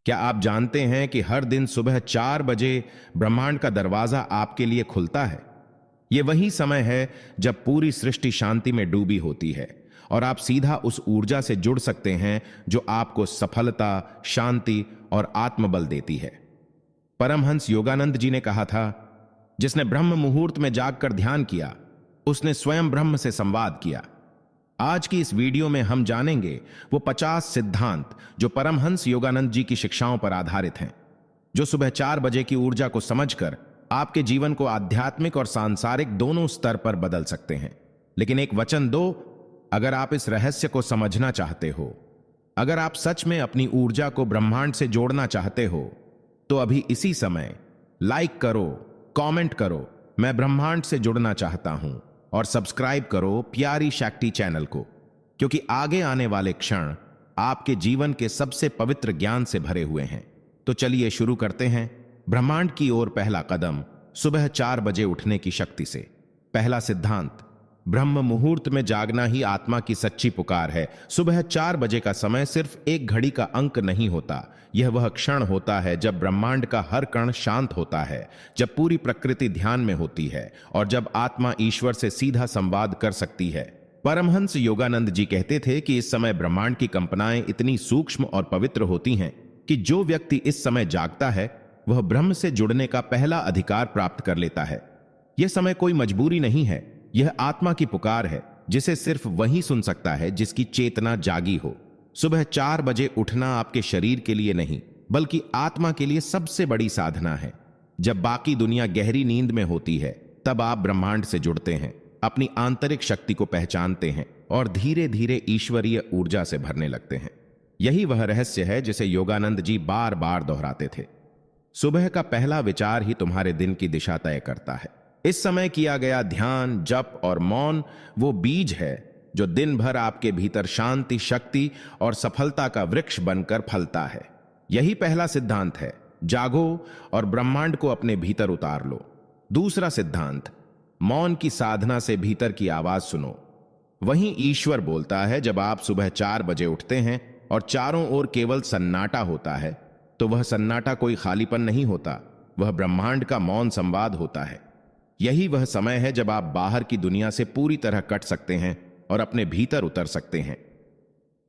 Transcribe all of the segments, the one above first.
क्या आप जानते हैं कि हर दिन सुबह 4 बजे ब्रह्मांड का दरवाजा आपके लिए खुलता है? यह वही समय है जब पूरी सृष्टि शांति में डूबी होती है और आप सीधा उस ऊर्जा से जुड़ सकते हैं जो आपको सफलता, शांति और आत्मबल देती है। परमहंस योगानंद जी ने कहा था, जिसने ब्रह्म मुहूर्त में जागकर ध्यान किया, उसने स्वयं ब्रह्म से संवाद किया। आज की इस वीडियो में हम जानेंगे वो 50 सिद्धांत जो परमहंस योगानंद जी की शिक्षाओं पर आधारित हैं, जो सुबह 4 बजे की ऊर्जा को समझकर आपके जीवन को आध्यात्मिक और सांसारिक दोनों स्तर पर बदल सकते हैं। लेकिन एक वचन दो, अगर आप इस रहस्य को समझना चाहते हो, अगर आप सच में अपनी ऊर्जा को ब्रह्मांड से जोड़ना चाहते हो, तो अभी इसी समय लाइक करो, कमेंट करो, मैं ब्रह्मांड से जुड़ना चाहता हूं, और सब्सक्राइब करो प्यारी शक्ति चैनल को, क्योंकि आगे आने वाले क्षण आपके जीवन के सबसे पवित्र ज्ञान से भरे हुए हैं। तो चलिए शुरू करते हैं। ब्रह्मांड की ओर पहला कदम, सुबह 4 बजे उठने की शक्ति से। पहला सिद्धांत, ब्रह्म मुहूर्त में जागना ही आत्मा की सच्ची पुकार है। सुबह 4 बजे का समय सिर्फ एक घड़ी का अंक नहीं होता, यह वह क्षण होता है जब ब्रह्मांड का हर कण शांत होता है, जब पूरी प्रकृति ध्यान में होती है और जब आत्मा ईश्वर से सीधा संवाद कर सकती है। परमहंस योगानंद जी कहते थे कि इस समय ब्रह्मांड की कंपनाएं इतनी सूक्ष्म और पवित्र होती हैं कि जो व्यक्ति इस समय जागता है वह ब्रह्म से जुड़ने का पहला अधिकार प्राप्त कर लेता है। यह समय कोई मजबूरी नहीं है, यह आत्मा की पुकार है, जिसे सिर्फ वही सुन सकता है जिसकी चेतना जागी हो। सुबह 4 बजे उठना आपके शरीर के लिए नहीं, बल्कि आत्मा के लिए सबसे बड़ी साधना है। जब बाकी दुनिया गहरी नींद में होती है, तब आप ब्रह्मांड से जुड़ते हैं, अपनी आंतरिक शक्ति को पहचानते हैं और धीरे धीरे ईश्वरीय ऊर्जा से भरने लगते हैं। यही वह रहस्य है जिसे योगानंद जी बार बार दोहराते थे। सुबह का पहला विचार ही तुम्हारे दिन की दिशा तय करता है। इस समय किया गया ध्यान, जप और मौन वो बीज है जो दिन भर आपके भीतर शांति, शक्ति और सफलता का वृक्ष बनकर फलता है। यही पहला सिद्धांत है, जागो और ब्रह्मांड को अपने भीतर उतार लो। दूसरा सिद्धांत, मौन की साधना से भीतर की आवाज सुनो। वहीं ईश्वर बोलता है। जब आप सुबह 4 बजे उठते हैं और चारों ओर केवल सन्नाटा होता है, तो वह सन्नाटा कोई खालीपन नहीं होता, वह ब्रह्मांड का मौन संवाद होता है। यही वह समय है जब आप बाहर की दुनिया से पूरी तरह कट सकते हैं और अपने भीतर उतर सकते हैं।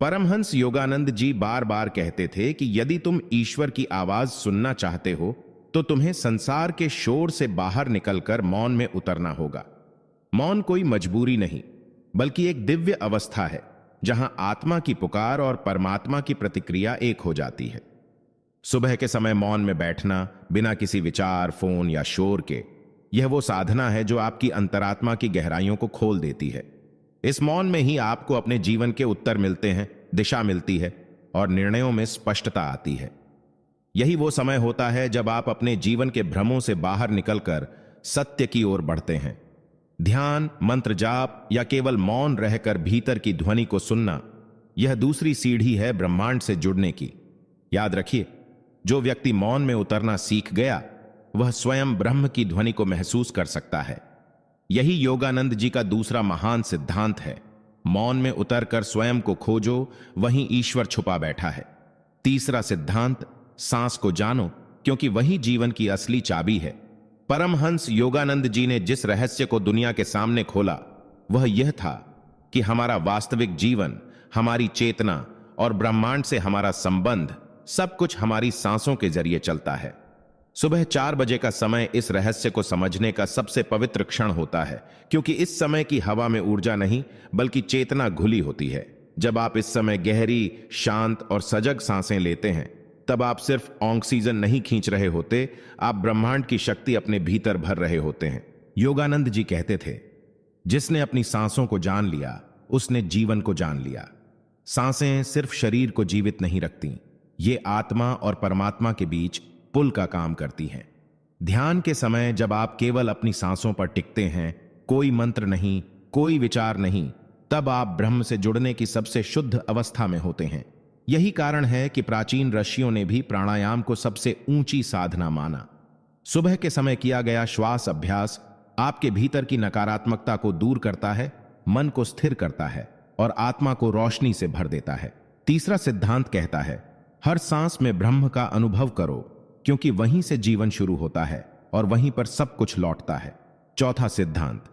परमहंस योगानंद जी बार बार कहते थे कि यदि तुम ईश्वर की आवाज सुनना चाहते हो, तो तुम्हें संसार के शोर से बाहर निकलकर मौन में उतरना होगा। मौन कोई मजबूरी नहीं, बल्कि एक दिव्य अवस्था है जहां आत्मा की पुकार और परमात्मा की प्रतिक्रिया एक हो जाती है। सुबह के समय मौन में बैठना, बिना किसी विचार, फोन या शोर के, यह वो साधना है जो आपकी अंतरात्मा की गहराइयों को खोल देती है। इस मौन में ही आपको अपने जीवन के उत्तर मिलते हैं, दिशा मिलती है और निर्णयों में स्पष्टता आती है। यही वो समय होता है जब आप अपने जीवन के भ्रमों से बाहर निकलकर सत्य की ओर बढ़ते हैं। ध्यान, मंत्र जाप या केवल मौन रहकर भीतर की ध्वनि को सुनना, यह दूसरी सीढ़ी है ब्रह्मांड से जुड़ने की। याद रखिए, जो व्यक्ति मौन में उतरना सीख गया, वह स्वयं ब्रह्म की ध्वनि को महसूस कर सकता है। यही योगानंद जी का दूसरा महान सिद्धांत है, मौन में उतरकर स्वयं को खोजो, वहीं ईश्वर छुपा बैठा है। तीसरा सिद्धांत, सांस को जानो, क्योंकि वही जीवन की असली चाबी है। परमहंस योगानंद जी ने जिस रहस्य को दुनिया के सामने खोला, वह यह था कि हमारा वास्तविक जीवन, हमारी चेतना और ब्रह्मांड से हमारा संबंध, सब कुछ हमारी सांसों के जरिए चलता है। सुबह 4 बजे का समय इस रहस्य को समझने का सबसे पवित्र क्षण होता है, क्योंकि इस समय की हवा में ऊर्जा नहीं, बल्कि चेतना घुली होती है। जब आप इस समय गहरी, शांत और सजग सांसें लेते हैं, तब आप सिर्फ ऑक्सीजन नहीं खींच रहे होते, आप ब्रह्मांड की शक्ति अपने भीतर भर रहे होते हैं। योगानंद जी कहते थे, जिसने अपनी सांसों को जान लिया, उसने जीवन को जान लिया। सांसें सिर्फ शरीर को जीवित नहीं रखती, ये आत्मा और परमात्मा के बीच पुल का काम करती हैं। ध्यान के समय जब आप केवल अपनी सांसों पर टिकते हैं, कोई मंत्र नहीं, कोई विचार नहीं, तब आप ब्रह्म से जुड़ने की सबसे शुद्ध अवस्था में होते हैं। यही कारण है कि प्राचीन ऋषियों ने भी प्राणायाम को सबसे ऊंची साधना माना। सुबह के समय किया गया श्वास अभ्यास आपके भीतर की नकारात्मकता को दूर करता है, मन को स्थिर करता है और आत्मा को रोशनी से भर देता है। तीसरा सिद्धांत कहता है, हर सांस में ब्रह्म का अनुभव करो, क्योंकि वहीं से जीवन शुरू होता है और वहीं पर सब कुछ लौटता है। चौथा सिद्धांत,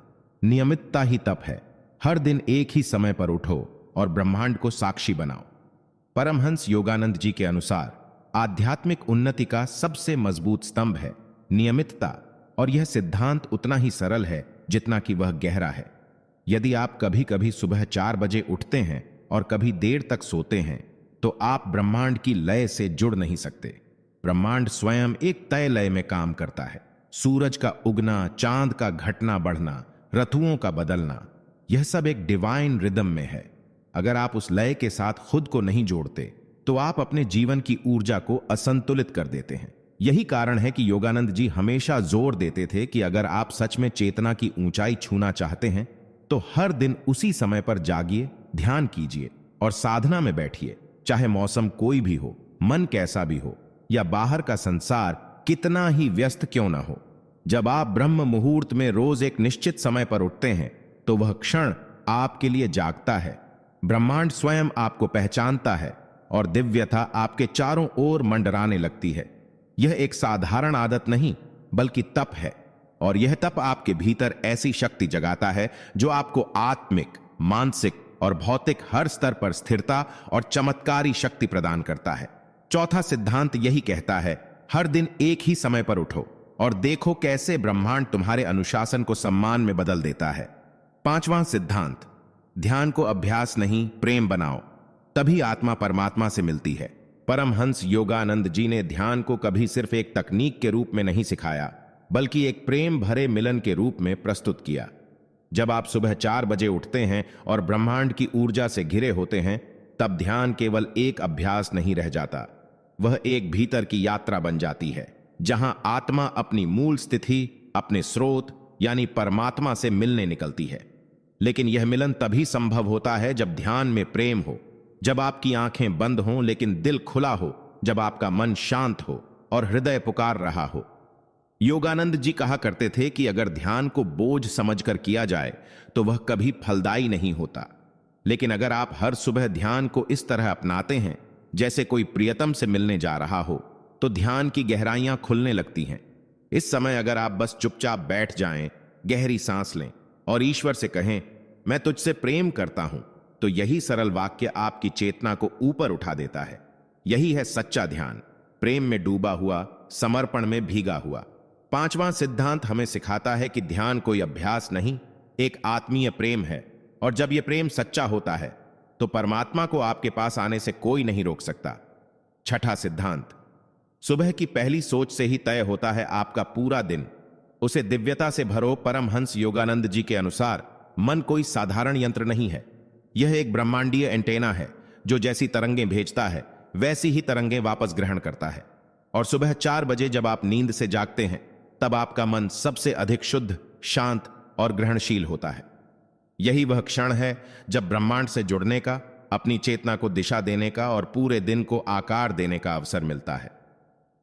नियमितता ही तप है। हर दिन एक ही समय पर उठो और ब्रह्मांड को साक्षी बनाओ। परमहंस योगानंद जी के अनुसार आध्यात्मिक उन्नति का सबसे मजबूत स्तंभ है नियमितता, और यह सिद्धांत उतना ही सरल है जितना कि वह गहरा है। यदि आप कभी कभी सुबह 4 बजे उठते हैं और कभी देर तक सोते हैं, तो आप ब्रह्मांड की लय से जुड़ नहीं सकते। ब्रह्मांड स्वयं एक तय लय में काम करता है। सूरज का उगना, चांद का घटना बढ़ना, ऋतुओं का बदलना, यह सब एक डिवाइन रिदम में है। अगर आप उस लय के साथ खुद को नहीं जोड़ते, तो आप अपने जीवन की ऊर्जा को असंतुलित कर देते हैं। यही कारण है कि योगानंद जी हमेशा जोर देते थे कि अगर आप सच में चेतना की ऊंचाई छूना चाहते हैं, तो हर दिन उसी समय पर जागिए, ध्यान कीजिए और साधना में बैठिए। चाहे मौसम कोई भी हो, मन कैसा भी हो, या बाहर का संसार कितना ही व्यस्त क्यों ना हो। जब आप ब्रह्म मुहूर्त में रोज एक निश्चित समय पर उठते हैं, तो वह क्षण आपके लिए जागता है। ब्रह्मांड स्वयं आपको पहचानता है और दिव्यता आपके चारों ओर मंडराने लगती है। यह एक साधारण आदत नहीं, बल्कि तप है, और यह तप आपके भीतर ऐसी शक्ति जगाता है जो आपको आत्मिक, मानसिक और भौतिक हर स्तर पर स्थिरता और चमत्कारी शक्ति प्रदान करता है। चौथा सिद्धांत यही कहता है, हर दिन एक ही समय पर उठो और देखो कैसे ब्रह्मांड तुम्हारे अनुशासन को सम्मान में बदल देता है। पांचवां सिद्धांत, ध्यान को अभ्यास नहीं, प्रेम बनाओ, तभी आत्मा परमात्मा से मिलती है। परमहंस योगानंद जी ने ध्यान को कभी सिर्फ एक तकनीक के रूप में नहीं सिखाया, बल्कि एक प्रेम भरे मिलन के रूप में प्रस्तुत किया। जब आप सुबह 4 बजे उठते हैं और ब्रह्मांड की ऊर्जा से घिरे होते हैं, तब ध्यान केवल एक अभ्यास नहीं रह जाता, वह एक भीतर की यात्रा बन जाती है, जहां आत्मा अपनी मूल स्थिति, अपने स्रोत यानी परमात्मा से मिलने निकलती है। लेकिन यह मिलन तभी संभव होता है जब ध्यान में प्रेम हो, जब आपकी आंखें बंद हों लेकिन दिल खुला हो, जब आपका मन शांत हो और हृदय पुकार रहा हो। योगानंद जी कहा करते थे कि अगर ध्यान को बोझ समझकर किया जाए तो वह कभी फलदायी नहीं होता, लेकिन अगर आप हर सुबह ध्यान को इस तरह अपनाते हैं जैसे कोई प्रियतम से मिलने जा रहा हो, तो ध्यान की गहराइयां खुलने लगती हैं। इस समय अगर आप बस चुपचाप बैठ जाएं, गहरी सांस लें और ईश्वर से कहें, मैं तुझसे प्रेम करता हूं, तो यही सरल वाक्य आपकी चेतना को ऊपर उठा देता है। यही है सच्चा ध्यान, प्रेम में डूबा हुआ, समर्पण में भीगा हुआ। पांचवां सिद्धांत हमें सिखाता है कि ध्यान कोई अभ्यास नहीं, एक आत्मीय प्रेम है, और जब यह प्रेम सच्चा होता है तो परमात्मा को आपके पास आने से कोई नहीं रोक सकता। छठा सिद्धांत, सुबह की पहली सोच से ही तय होता है आपका पूरा दिन। उसे दिव्यता से भरो। परमहंस योगानंद जी के अनुसार मन कोई साधारण यंत्र नहीं है, यह एक ब्रह्मांडीय एंटेना है जो जैसी तरंगें भेजता है वैसी ही तरंगें वापस ग्रहण करता है। और सुबह 4 बजे जब आप नींद से जागते हैं, तब आपका मन सबसे अधिक शुद्ध, शांत और ग्रहणशील होता है। यही वह क्षण है जब ब्रह्मांड से जुड़ने का, अपनी चेतना को दिशा देने का और पूरे दिन को आकार देने का अवसर मिलता है।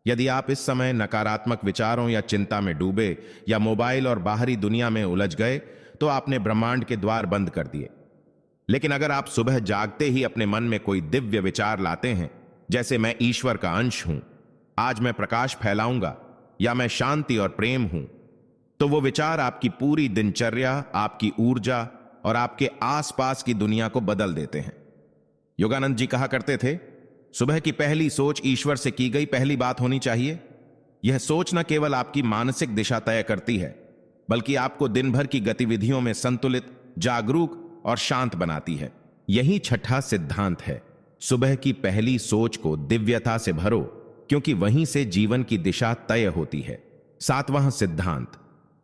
यदि आप इस समय नकारात्मक विचारों या चिंता में डूबे या मोबाइल और बाहरी दुनिया में उलझ गए, तो आपने ब्रह्मांड के द्वार बंद कर दिए। लेकिन अगर आप सुबह जागते ही अपने मन में कोई दिव्य विचार लाते हैं, जैसे मैं ईश्वर का अंश हूं, आज मैं प्रकाश फैलाऊंगा, या मैं शांति और प्रेम हूं, तो वो विचार आपकी पूरी दिनचर्या, आपकी ऊर्जा और आपके आसपास की दुनिया को बदल देते हैं। योगानंद जी कहा करते थे, सुबह की पहली सोच ईश्वर से की गई पहली बात होनी चाहिए। यह सोच न केवल आपकी मानसिक दिशा तय करती है, बल्कि आपको दिन भर की गतिविधियों में संतुलित, जागरूक और शांत बनाती है। यही छठा सिद्धांत है, सुबह की पहली सोच को दिव्यता से भरो, क्योंकि वहीं से जीवन की दिशा तय होती है। सातवां सिद्धांत,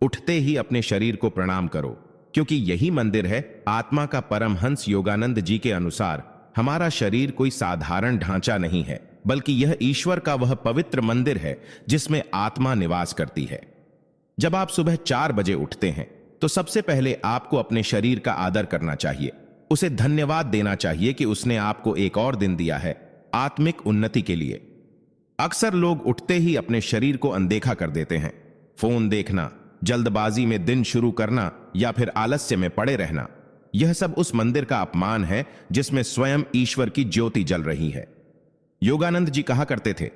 उठते ही अपने शरीर को प्रणाम करो, क्योंकि यही मंदिर है आत्मा का। परमहंस योगानंद जी के अनुसार हमारा शरीर कोई साधारण ढांचा नहीं है, बल्कि यह ईश्वर का वह पवित्र मंदिर है जिसमें आत्मा निवास करती है। जब आप सुबह 4 बजे उठते हैं, तो सबसे पहले आपको अपने शरीर का आदर करना चाहिए। उसे धन्यवाद देना चाहिए कि उसने आपको एक और दिन दिया है आत्मिक उन्नति के लिए। अक्सर लोग उठते ही अपने शरीर को अनदेखा कर देते हैं। फोन देखना, जल्दबाजी में दिन शुरू करना या फिर आलस्य में पड़े रहना, यह सब उस मंदिर का अपमान है जिसमें स्वयं ईश्वर की ज्योति जल रही है। योगानंद जी कहा करते थे,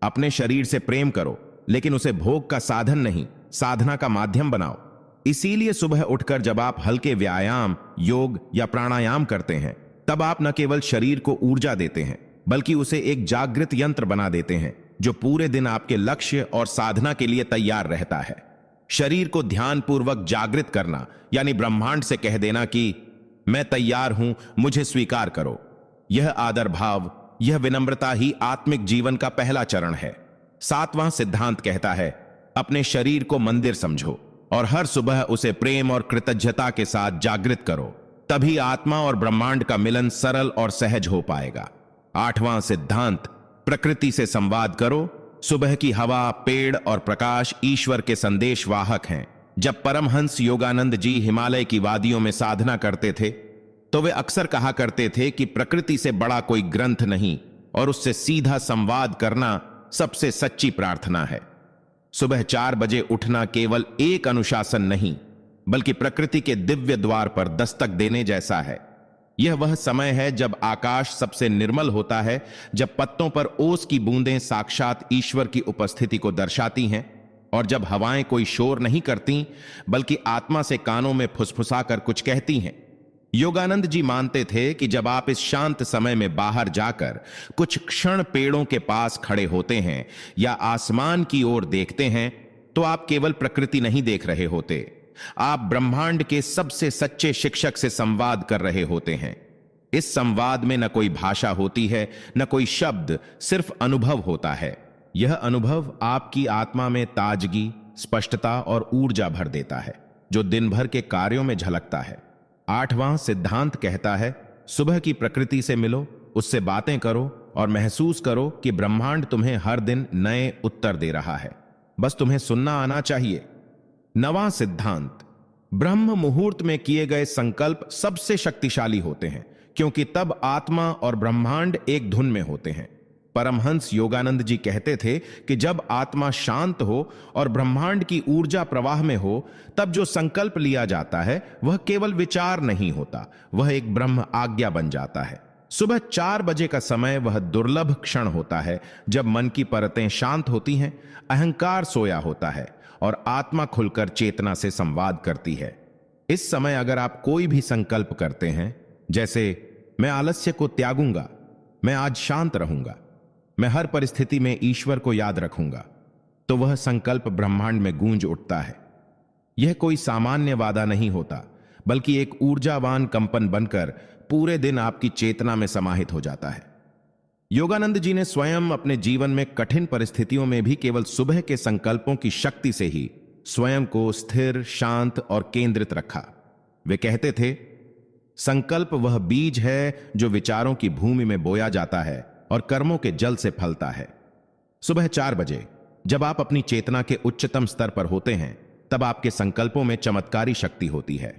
अपने शरीर से प्रेम करो, लेकिन उसे भोग का साधन नहीं, साधना का माध्यम बनाओ। इसीलिए सुबह उठकर जब आप हल्के व्यायाम, योग या प्राणायाम करते हैं, तब आप न केवल शरीर को ऊर्जा देते हैं, बल्कि उसे एक जागृत यंत्र बना देते हैं जो पूरे दिन आपके लक्ष्य और साधना के लिए तैयार रहता है। शरीर को ध्यानपूर्वक जागृत करना यानी ब्रह्मांड से कह देना कि मैं तैयार हूं, मुझे स्वीकार करो। यह आदर भाव, यह विनम्रता ही आत्मिक जीवन का पहला चरण है। 7वां सिद्धांत कहता है, अपने शरीर को मंदिर समझो और हर सुबह उसे प्रेम और कृतज्ञता के साथ जागृत करो। तभी आत्मा और ब्रह्मांड का मिलन सरल और सहज हो पाएगा। 8वां सिद्धांत, प्रकृति से संवाद करो। सुबह की हवा, पेड़ और प्रकाश ईश्वर के संदेश वाहक हैं। जब परमहंस योगानंद जी हिमालय की वादियों में साधना करते थे, तो वे अक्सर कहा करते थे कि प्रकृति से बड़ा कोई ग्रंथ नहीं और उससे सीधा संवाद करना सबसे सच्ची प्रार्थना है। सुबह 4 बजे उठना केवल एक अनुशासन नहीं, बल्कि प्रकृति के दिव्य द्वार पर दस्तक देने जैसा है। यह वह समय है जब आकाश सबसे निर्मल होता है, जब पत्तों पर ओस की बूंदें साक्षात ईश्वर की उपस्थिति को दर्शाती हैं, और जब हवाएं कोई शोर नहीं करती, बल्कि आत्मा से कानों में फुसफुसाकर कुछ कहती हैं। योगानंद जी मानते थे कि जब आप इस शांत समय में बाहर जाकर कुछ क्षण पेड़ों के पास खड़े होते हैं या आसमान की ओर देखते हैं, तो आप केवल प्रकृति नहीं देख रहे होते, आप ब्रह्मांड के सबसे सच्चे शिक्षक से संवाद कर रहे होते हैं। इस संवाद में न कोई भाषा होती है, न कोई शब्द, सिर्फ अनुभव होता है। यह अनुभव आपकी आत्मा में ताजगी, स्पष्टता और ऊर्जा भर देता है, जो दिन भर के कार्यों में झलकता है। 8वां सिद्धांत कहता है, सुबह की प्रकृति से मिलो, उससे बातें करो और महसूस करो कि ब्रह्मांड तुम्हें हर दिन नए उत्तर दे रहा है। बस तुम्हें सुनना आना चाहिए। 9वां सिद्धांत, ब्रह्म मुहूर्त में किए गए संकल्प सबसे शक्तिशाली होते हैं, क्योंकि तब आत्मा और ब्रह्मांड एक धुन में होते हैं। परमहंस योगानंद जी कहते थे कि जब आत्मा शांत हो और ब्रह्मांड की ऊर्जा प्रवाह में हो, तब जो संकल्प लिया जाता है वह केवल विचार नहीं होता, वह एक ब्रह्म आज्ञा बन जाता है। सुबह 4 बजे का समय वह दुर्लभ क्षण होता है जब मन की परतें शांत होती हैं, अहंकार सोया होता है और आत्मा खुलकर चेतना से संवाद करती है। इस समय अगर आप कोई भी संकल्प करते हैं, जैसे मैं आलस्य को त्यागूंगा, मैं आज शांत रहूंगा, मैं हर परिस्थिति में ईश्वर को याद रखूंगा, तो वह संकल्प ब्रह्मांड में गूंज उठता है। यह कोई सामान्य वादा नहीं होता, बल्कि एक ऊर्जावान कंपन बनकर पूरे दिन आपकी चेतना में समाहित हो जाता है। योगानंद जी ने स्वयं अपने जीवन में कठिन परिस्थितियों में भी केवल सुबह के संकल्पों की शक्ति से ही स्वयं को स्थिर, शांत और केंद्रित रखा। वे कहते थे, संकल्प वह बीज है जो विचारों की भूमि में बोया जाता है और कर्मों के जल से फलता है। सुबह 4 बजे जब आप अपनी चेतना के उच्चतम स्तर पर होते हैं, तब आपके संकल्पों में चमत्कारी शक्ति होती है।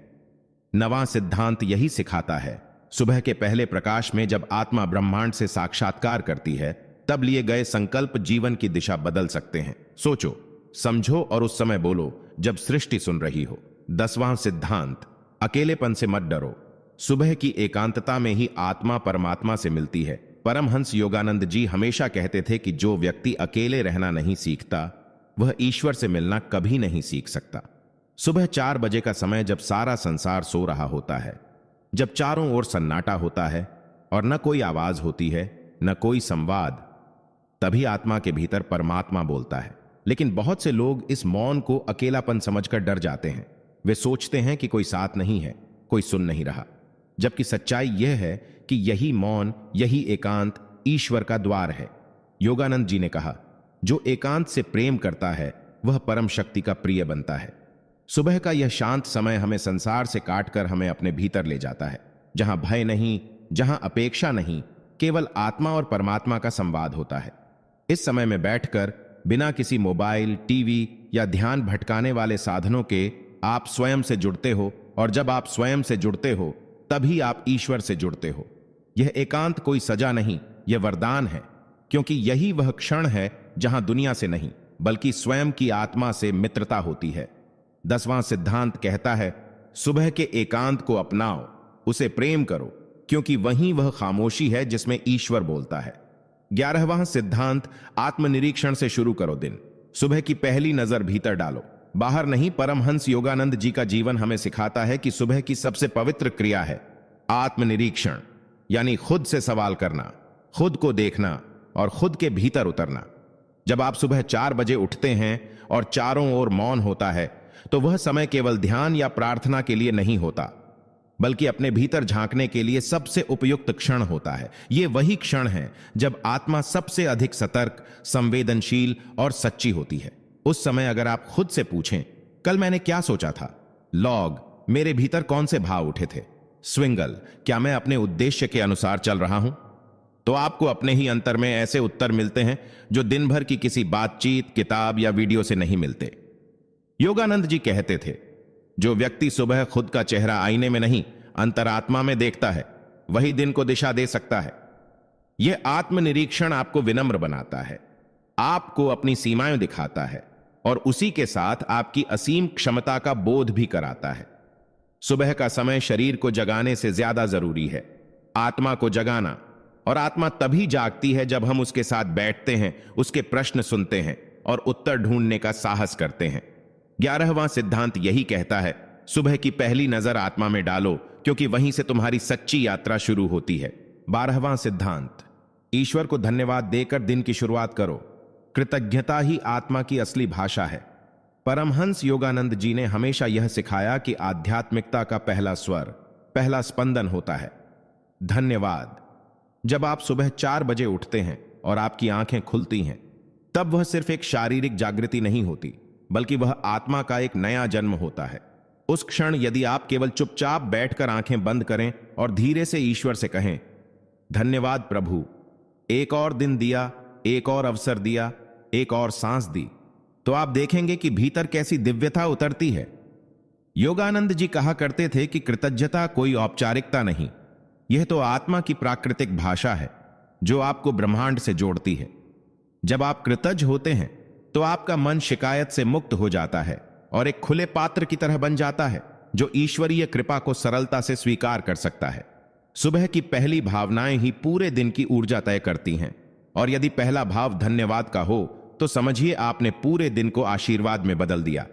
9वां सिद्धांत यही सिखाता है, सुबह के पहले प्रकाश में जब आत्मा ब्रह्मांड से साक्षात्कार करती है, तब लिए गए संकल्प जीवन की दिशा बदल सकते हैं। सोचो, समझो और उस समय बोलो जब सृष्टि सुन रही हो। 10वां सिद्धांत, अकेलेपन से मत डरो। सुबह की एकांतता में ही आत्मा परमात्मा से मिलती है। परमहंस योगानंद जी हमेशा कहते थे कि जो व्यक्ति अकेले रहना नहीं सीखता, वह ईश्वर से मिलना कभी नहीं सीख सकता। सुबह 4 बजे का समय जब सारा संसार सो रहा होता है, जब चारों ओर सन्नाटा होता है और न कोई आवाज होती है, न कोई संवाद, तभी आत्मा के भीतर परमात्मा बोलता है। लेकिन बहुत से लोग इस मौन को अकेलापन समझकर डर जाते हैं। वे सोचते हैं कि कोई साथ नहीं है, कोई सुन नहीं रहा, जबकि सच्चाई यह है कि यही मौन, यही एकांत ईश्वर का द्वार है। योगानंद जी ने कहा, जो एकांत से प्रेम करता है वह परम शक्ति का प्रिय बनता है। सुबह का यह शांत समय हमें संसार से काटकर हमें अपने भीतर ले जाता है, जहां भय नहीं, जहां अपेक्षा नहीं, केवल आत्मा और परमात्मा का संवाद होता है। इस समय में बैठकर बिना किसी मोबाइल, टीवी या ध्यान भटकाने वाले साधनों के आप स्वयं से जुड़ते हो, और जब आप स्वयं से जुड़ते हो तभी आप ईश्वर से जुड़ते हो। यह एकांत कोई सजा नहीं, यह वरदान है, क्योंकि यही वह क्षण है जहां दुनिया से नहीं बल्कि स्वयं की आत्मा से मित्रता होती है। 10वां सिद्धांत कहता है, सुबह के एकांत को अपनाओ, उसे प्रेम करो, क्योंकि वहीं वह खामोशी है जिसमें ईश्वर बोलता है। 11वां सिद्धांत, आत्मनिरीक्षण से शुरू करो दिन। सुबह की पहली नजर भीतर डालो, बाहर नहीं। परमहंस योगानंद जी का जीवन हमें सिखाता है कि सुबह की सबसे पवित्र क्रिया है आत्मनिरीक्षण, यानी खुद से सवाल करना, खुद को देखना और खुद के भीतर उतरना। जब आप सुबह 4 बजे उठते हैं और चारों ओर मौन होता है, तो वह समय केवल ध्यान या प्रार्थना के लिए नहीं होता, बल्कि अपने भीतर झांकने के लिए सबसे उपयुक्त क्षण होता है। यह वही क्षण है जब आत्मा सबसे अधिक सतर्क, संवेदनशील और सच्ची होती है। उस समय अगर आप खुद से पूछें, कल मैंने क्या सोचा था? लॉग, मेरे भीतर कौन से भाव उठे थे? स्विंगल, क्या मैं अपने उद्देश्य के अनुसार चल रहा हूं? तो आपको अपने ही अंतर में ऐसे उत्तर मिलते हैं जो दिन भर की किसी बातचीत, किताब या वीडियो से नहीं मिलते। योगानंद जी कहते थे, जो व्यक्ति सुबह खुद का चेहरा आईने में नहीं, अंतरात्मा में देखता है, वही दिन को दिशा दे सकता है। यह आत्मनिरीक्षण आपको विनम्र बनाता है, आपको अपनी सीमाएं दिखाता है और उसी के साथ आपकी असीम क्षमता का बोध भी कराता है। सुबह का समय शरीर को जगाने से ज्यादा जरूरी है आत्मा को जगाना, और आत्मा तभी जागती है जब हम उसके साथ बैठते हैं, उसके प्रश्न सुनते हैं और उत्तर ढूंढने का साहस करते हैं। 11वां सिद्धांत यही कहता है, सुबह की पहली नजर आत्मा में डालो, क्योंकि वहीं से तुम्हारी सच्ची यात्रा शुरू होती है। 12वां सिद्धांत, ईश्वर को धन्यवाद देकर दिन की शुरुआत करो। कृतज्ञता ही आत्मा की असली भाषा है। परमहंस योगानंद जी ने हमेशा यह सिखाया कि आध्यात्मिकता का पहला स्वर, पहला स्पंदन होता है धन्यवाद। जब आप सुबह 4 बजे उठते हैं और आपकी आंखें खुलती हैं, तब वह सिर्फ एक शारीरिक जागृति नहीं होती, बल्कि वह आत्मा का एक नया जन्म होता है। उस क्षण यदि आप केवल चुपचाप बैठकर आंखें बंद करें और धीरे से ईश्वर से कहें, धन्यवाद प्रभु, एक और दिन दिया, एक और अवसर दिया, एक और सांस दी, तो आप देखेंगे कि भीतर कैसी दिव्यता उतरती है। योगानंद जी कहा करते थे कि कृतज्ञता कोई औपचारिकता नहीं, यह तो आत्मा की प्राकृतिक भाषा है जो आपको ब्रह्मांड से जोड़ती है। जब आप कृतज्ञ होते हैं तो आपका मन शिकायत से मुक्त हो जाता है और एक खुले पात्र की तरह बन जाता है जो ईश्वरीय कृपा को सरलता से स्वीकार कर सकता है। सुबह की पहली भावनाएं ही पूरे दिन की ऊर्जा तय करती हैं, और यदि पहला भाव धन्यवाद का हो तो समझिए आपने पूरे दिन को आशीर्वाद में बदल दिया।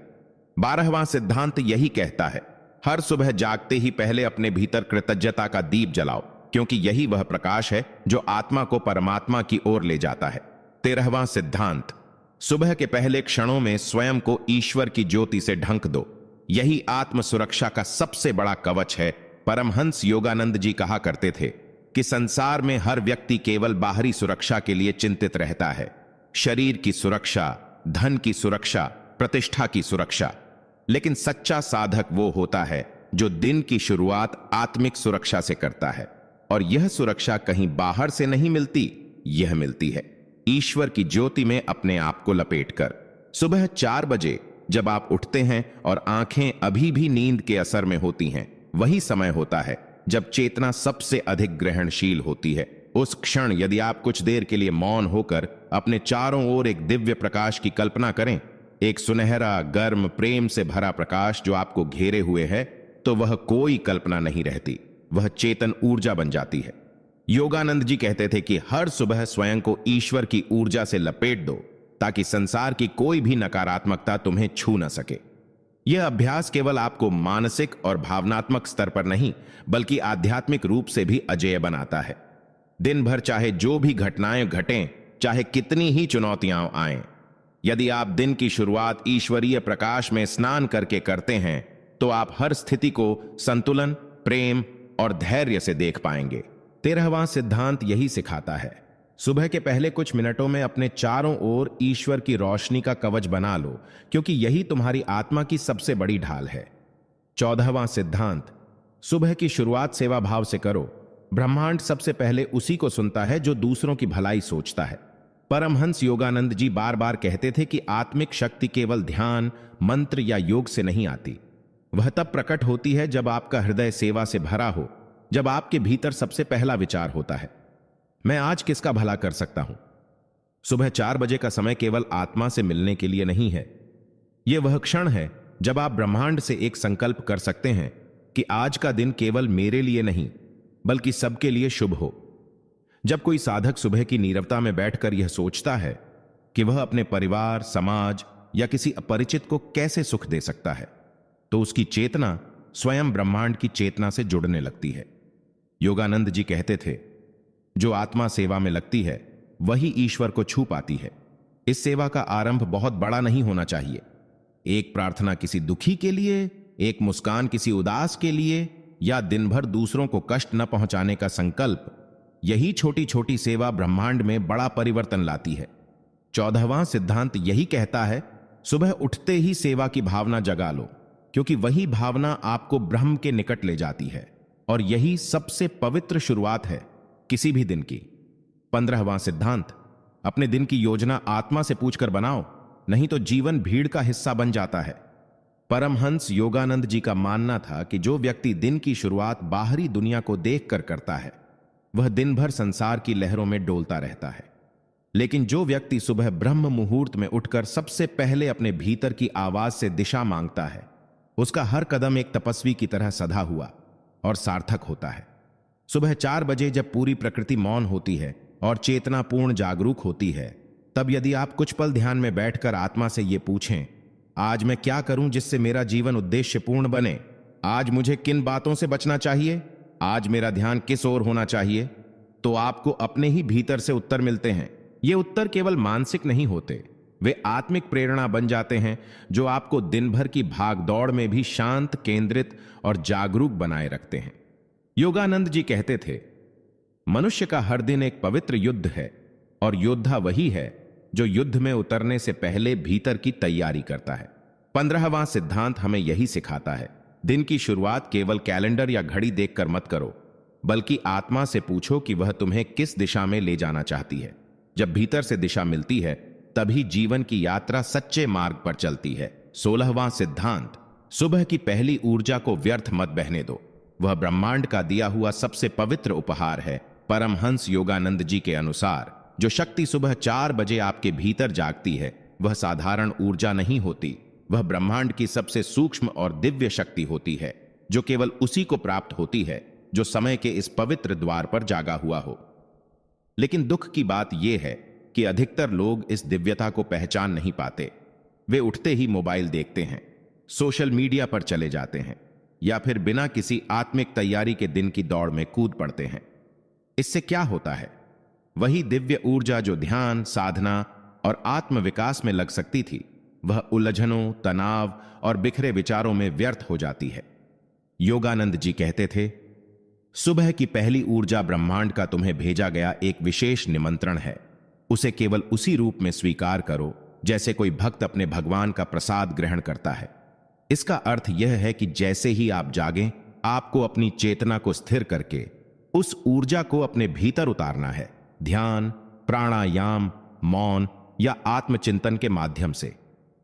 12वां सिद्धांत यही कहता है, हर सुबह जागते ही पहले अपने भीतर कृतज्ञता का दीप जलाओ, क्योंकि यही वह प्रकाश है जो आत्मा को परमात्मा की ओर ले जाता है। 13वां सिद्धांत, सुबह के पहले क्षणों में स्वयं को ईश्वर की ज्योति से ढंक दो। यही आत्म सुरक्षा का सबसे बड़ा कवच है। परमहंस योगानंद जी कहा करते थे कि संसार में हर व्यक्ति केवल बाहरी सुरक्षा के लिए चिंतित रहता है, शरीर की सुरक्षा, धन की सुरक्षा, प्रतिष्ठा की सुरक्षा, लेकिन सच्चा साधक वो होता है जो दिन की शुरुआत आत्मिक सुरक्षा से करता है। और यह सुरक्षा कहीं बाहर से नहीं मिलती, यह मिलती है ईश्वर की ज्योति में अपने आप को लपेटकर। सुबह 4 बजे जब आप उठते हैं और आंखें अभी भी नींद के असर में होती हैं, वही समय होता है जब चेतना सबसे अधिक ग्रहणशील होती है। उस क्षण यदि आप कुछ देर के लिए मौन होकर अपने चारों ओर एक दिव्य प्रकाश की कल्पना करें, एक सुनहरा, गर्म, प्रेम से भरा प्रकाश जो आपको घेरे हुए है, तो वह कोई कल्पना नहीं रहती, वह चेतन ऊर्जा बन जाती है। योगानंद जी कहते थे कि हर सुबह स्वयं को ईश्वर की ऊर्जा से लपेट दो, ताकि संसार की कोई भी नकारात्मकता तुम्हें छू न सके। यह अभ्यास केवल आपको मानसिक और भावनात्मक स्तर पर नहीं, बल्कि आध्यात्मिक रूप से भी अजेय बनाता है। दिन भर चाहे जो भी घटनाएं घटें, चाहे कितनी ही चुनौतियां आएं, यदि आप दिन की शुरुआत ईश्वरीय प्रकाश में स्नान करके करते हैं, तो आप हर स्थिति को संतुलन, प्रेम और धैर्य से देख पाएंगे। 13वां सिद्धांत यही सिखाता है, सुबह के पहले कुछ मिनटों में अपने चारों ओर ईश्वर की रोशनी का कवच बना लो, क्योंकि यही तुम्हारी आत्मा की सबसे बड़ी ढाल है। 14वां सिद्धांत, सुबह की शुरुआत सेवा भाव से करो। ब्रह्मांड सबसे पहले उसी को सुनता है जो दूसरों की भलाई सोचता है। परमहंस योगानंद जी बार बार कहते थे कि आत्मिक शक्ति केवल ध्यान, मंत्र या योग से नहीं आती, वह तब प्रकट होती है जब आपका हृदय सेवा से भरा हो, जब आपके भीतर सबसे पहला विचार होता है, मैं आज किसका भला कर सकता हूं। सुबह 4 बजे का समय केवल आत्मा से मिलने के लिए नहीं है, यह वह क्षण है जब आप ब्रह्मांड से एक संकल्प कर सकते हैं कि आज का दिन केवल मेरे लिए नहीं, बल्कि सबके लिए शुभ हो। जब कोई साधक सुबह की नीरवता में बैठकर यह सोचता है कि वह अपने परिवार, समाज या किसी अपरिचित को कैसे सुख दे सकता है, तो उसकी चेतना स्वयं ब्रह्मांड की चेतना से जुड़ने लगती है। योगानंद जी कहते थे, जो आत्मा सेवा में लगती है वही ईश्वर को छू पाती है। इस सेवा का आरंभ बहुत बड़ा नहीं होना चाहिए। एक प्रार्थना किसी दुखी के लिए, एक मुस्कान किसी उदास के लिए, या दिन भर दूसरों को कष्ट न पहुंचाने का संकल्प, यही छोटी छोटी सेवा ब्रह्मांड में बड़ा परिवर्तन लाती है। 14वां सिद्धांत यही कहता है, सुबह उठते ही सेवा की भावना जगा लो, क्योंकि वही भावना आपको ब्रह्म के निकट ले जाती है और यही सबसे पवित्र शुरुआत है किसी भी दिन की। 15वां सिद्धांत, अपने दिन की योजना आत्मा से पूछकर बनाओ, नहीं तो जीवन भीड़ का हिस्सा बन जाता है। परमहंस योगानंद जी का मानना था कि जो व्यक्ति दिन की शुरुआत बाहरी दुनिया को देखकर करता है वह दिन भर संसार की लहरों में डोलता रहता है, लेकिन जो व्यक्ति सुबह ब्रह्म मुहूर्त में उठकर सबसे पहले अपने भीतर की आवाज से दिशा मांगता है, उसका हर कदम एक तपस्वी की तरह सधा हुआ और सार्थक होता है। सुबह 4 बजे जब पूरी प्रकृति मौन होती है और चेतना पूर्ण जागरूक होती है, तब यदि आप कुछ पल ध्यान में बैठकर आत्मा से ये पूछें, आज मैं क्या करूं जिससे मेरा जीवन उद्देश्यपूर्ण बने, आज मुझे किन बातों से बचना चाहिए, आज मेरा ध्यान किस ओर होना चाहिए, तो आपको अपने ही भीतर से उत्तर मिलते हैं। ये उत्तर केवल मानसिक नहीं होते, वे आत्मिक प्रेरणा बन जाते हैं जो आपको दिन भर की भाग दौड़ में भी शांत, केंद्रित और जागरूक बनाए रखते हैं। योगानंद जी कहते थे, मनुष्य का हर दिन एक पवित्र युद्ध है और योद्धा वही है जो युद्ध में उतरने से पहले भीतर की तैयारी करता है। 15वां सिद्धांत हमें यही सिखाता है, दिन की शुरुआत केवल कैलेंडर या घड़ी देखकर मत करो, बल्कि आत्मा से पूछो कि वह तुम्हें किस दिशा में ले जाना चाहती है। जब भीतर से दिशा मिलती है तभी जीवन की यात्रा सच्चे मार्ग पर चलती है। 16वां सिद्धांत, सुबह की पहली ऊर्जा को व्यर्थ मत बहने दो, वह ब्रह्मांड का दिया हुआ सबसे पवित्र उपहार है। परमहंस योगानंद जी के अनुसार जो शक्ति सुबह 4 बजे आपके भीतर जागती है वह साधारण ऊर्जा नहीं होती, वह ब्रह्मांड की सबसे सूक्ष्म और दिव्य शक्ति होती है जो केवल उसी को प्राप्त होती है जो समय के इस पवित्र द्वार पर जागा हुआ हो। लेकिन दुख की बात यह है कि अधिकतर लोग इस दिव्यता को पहचान नहीं पाते। वे उठते ही मोबाइल देखते हैं, सोशल मीडिया पर चले जाते हैं या फिर बिना किसी आत्मिक तैयारी के दिन की दौड़ में कूद पड़ते हैं। इससे क्या होता है, वही दिव्य ऊर्जा जो ध्यान, साधना और आत्मविकास में लग सकती थी, वह उलझनों, तनाव और बिखरे विचारों में व्यर्थ हो जाती है। योगानंद जी कहते थे, सुबह की पहली ऊर्जा ब्रह्मांड का तुम्हें भेजा गया एक विशेष निमंत्रण है, उसे केवल उसी रूप में स्वीकार करो जैसे कोई भक्त अपने भगवान का प्रसाद ग्रहण करता है। इसका अर्थ यह है कि जैसे ही आप जागें, आपको अपनी चेतना को स्थिर करके उस ऊर्जा को अपने भीतर उतारना है, ध्यान, प्राणायाम, मौन या आत्मचिंतन के माध्यम से।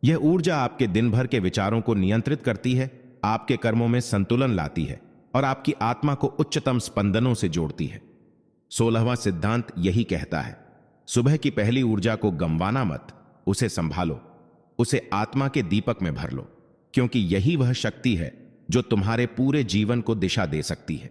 यह ऊर्जा आपके दिन भर के विचारों को नियंत्रित करती है, आपके कर्मों में संतुलन लाती है और आपकी आत्मा को उच्चतम स्पंदनों से जोड़ती है। 16वां सिद्धांत यही कहता है, सुबह की पहली ऊर्जा को गंवाना मत, उसे संभालो, उसे आत्मा के दीपक में भर लो, क्योंकि यही वह शक्ति है जो तुम्हारे पूरे जीवन को दिशा दे सकती है।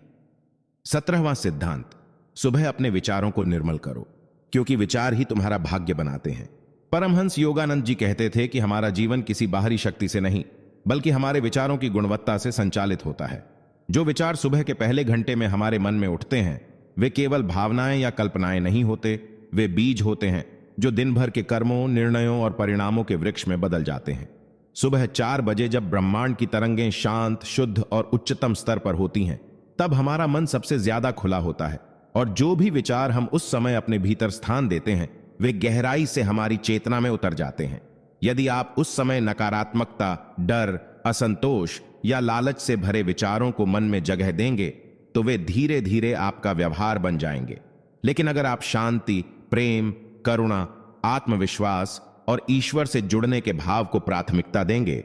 17वां सिद्धांत, सुबह अपने विचारों को निर्मल करो, क्योंकि विचार ही तुम्हारा भाग्य बनाते हैं। परमहंस योगानंद जी कहते थे कि हमारा जीवन किसी बाहरी शक्ति से नहीं, बल्कि हमारे विचारों की गुणवत्ता से संचालित होता है। जो विचार सुबह के पहले घंटे में हमारे मन में उठते हैं, वे केवल भावनाएं या कल्पनाएं नहीं होते, वे बीज होते हैं जो दिन भर के कर्मों, निर्णयों और परिणामों के वृक्ष में बदल जाते हैं। सुबह 4 बजे जब ब्रह्मांड की तरंगें शांत, शुद्ध और उच्चतम स्तर पर होती हैं, तब हमारा मन सबसे ज्यादा खुला होता है और जो भी विचार हम उस समय अपने भीतर स्थान देते हैं, वे गहराई से हमारी चेतना में उतर जाते हैं। यदि आप उस समय नकारात्मकता, डर, असंतोष या लालच से भरे विचारों को मन में जगह देंगे, तो वे धीरे धीरे आपका व्यवहार बन जाएंगे। लेकिन अगर आप शांति, प्रेम, करुणा, आत्मविश्वास और ईश्वर से जुड़ने के भाव को प्राथमिकता देंगे,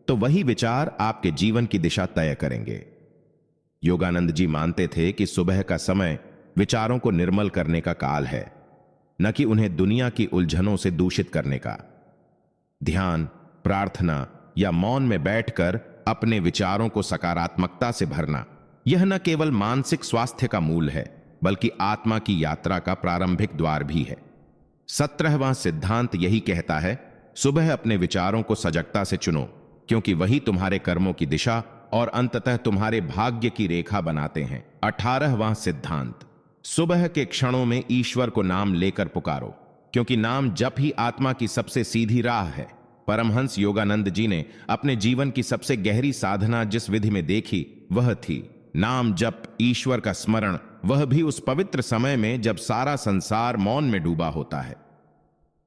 तो वही विचार आपके जीवन की दिशा तय करेंगे। योगानंद जी मानते थे कि सुबह का समय विचारों को निर्मल करने का काल है, न कि उन्हें दुनिया की उलझनों से दूषित करने का। ध्यान, प्रार्थना या मौन में बैठकर अपने विचारों को सकारात्मकता से भरना, यह न केवल मानसिक स्वास्थ्य का मूल है, बल्कि आत्मा की यात्रा का प्रारंभिक द्वार भी है। 17वां सिद्धांत यही कहता है, सुबह अपने विचारों को सजगता से चुनो, क्योंकि वही तुम्हारे कर्मों की दिशा और अंततः तुम्हारे भाग्य की रेखा बनाते हैं। 18वां सिद्धांत, सुबह के क्षणों में ईश्वर को नाम लेकर पुकारो, क्योंकि नाम जप ही आत्मा की सबसे सीधी राह है। परमहंस योगानंद जी ने अपने जीवन की सबसे गहरी साधना जिस विधि में देखी वह थी नाम जप, ईश्वर का स्मरण, वह भी उस पवित्र समय में जब सारा संसार मौन में डूबा होता है।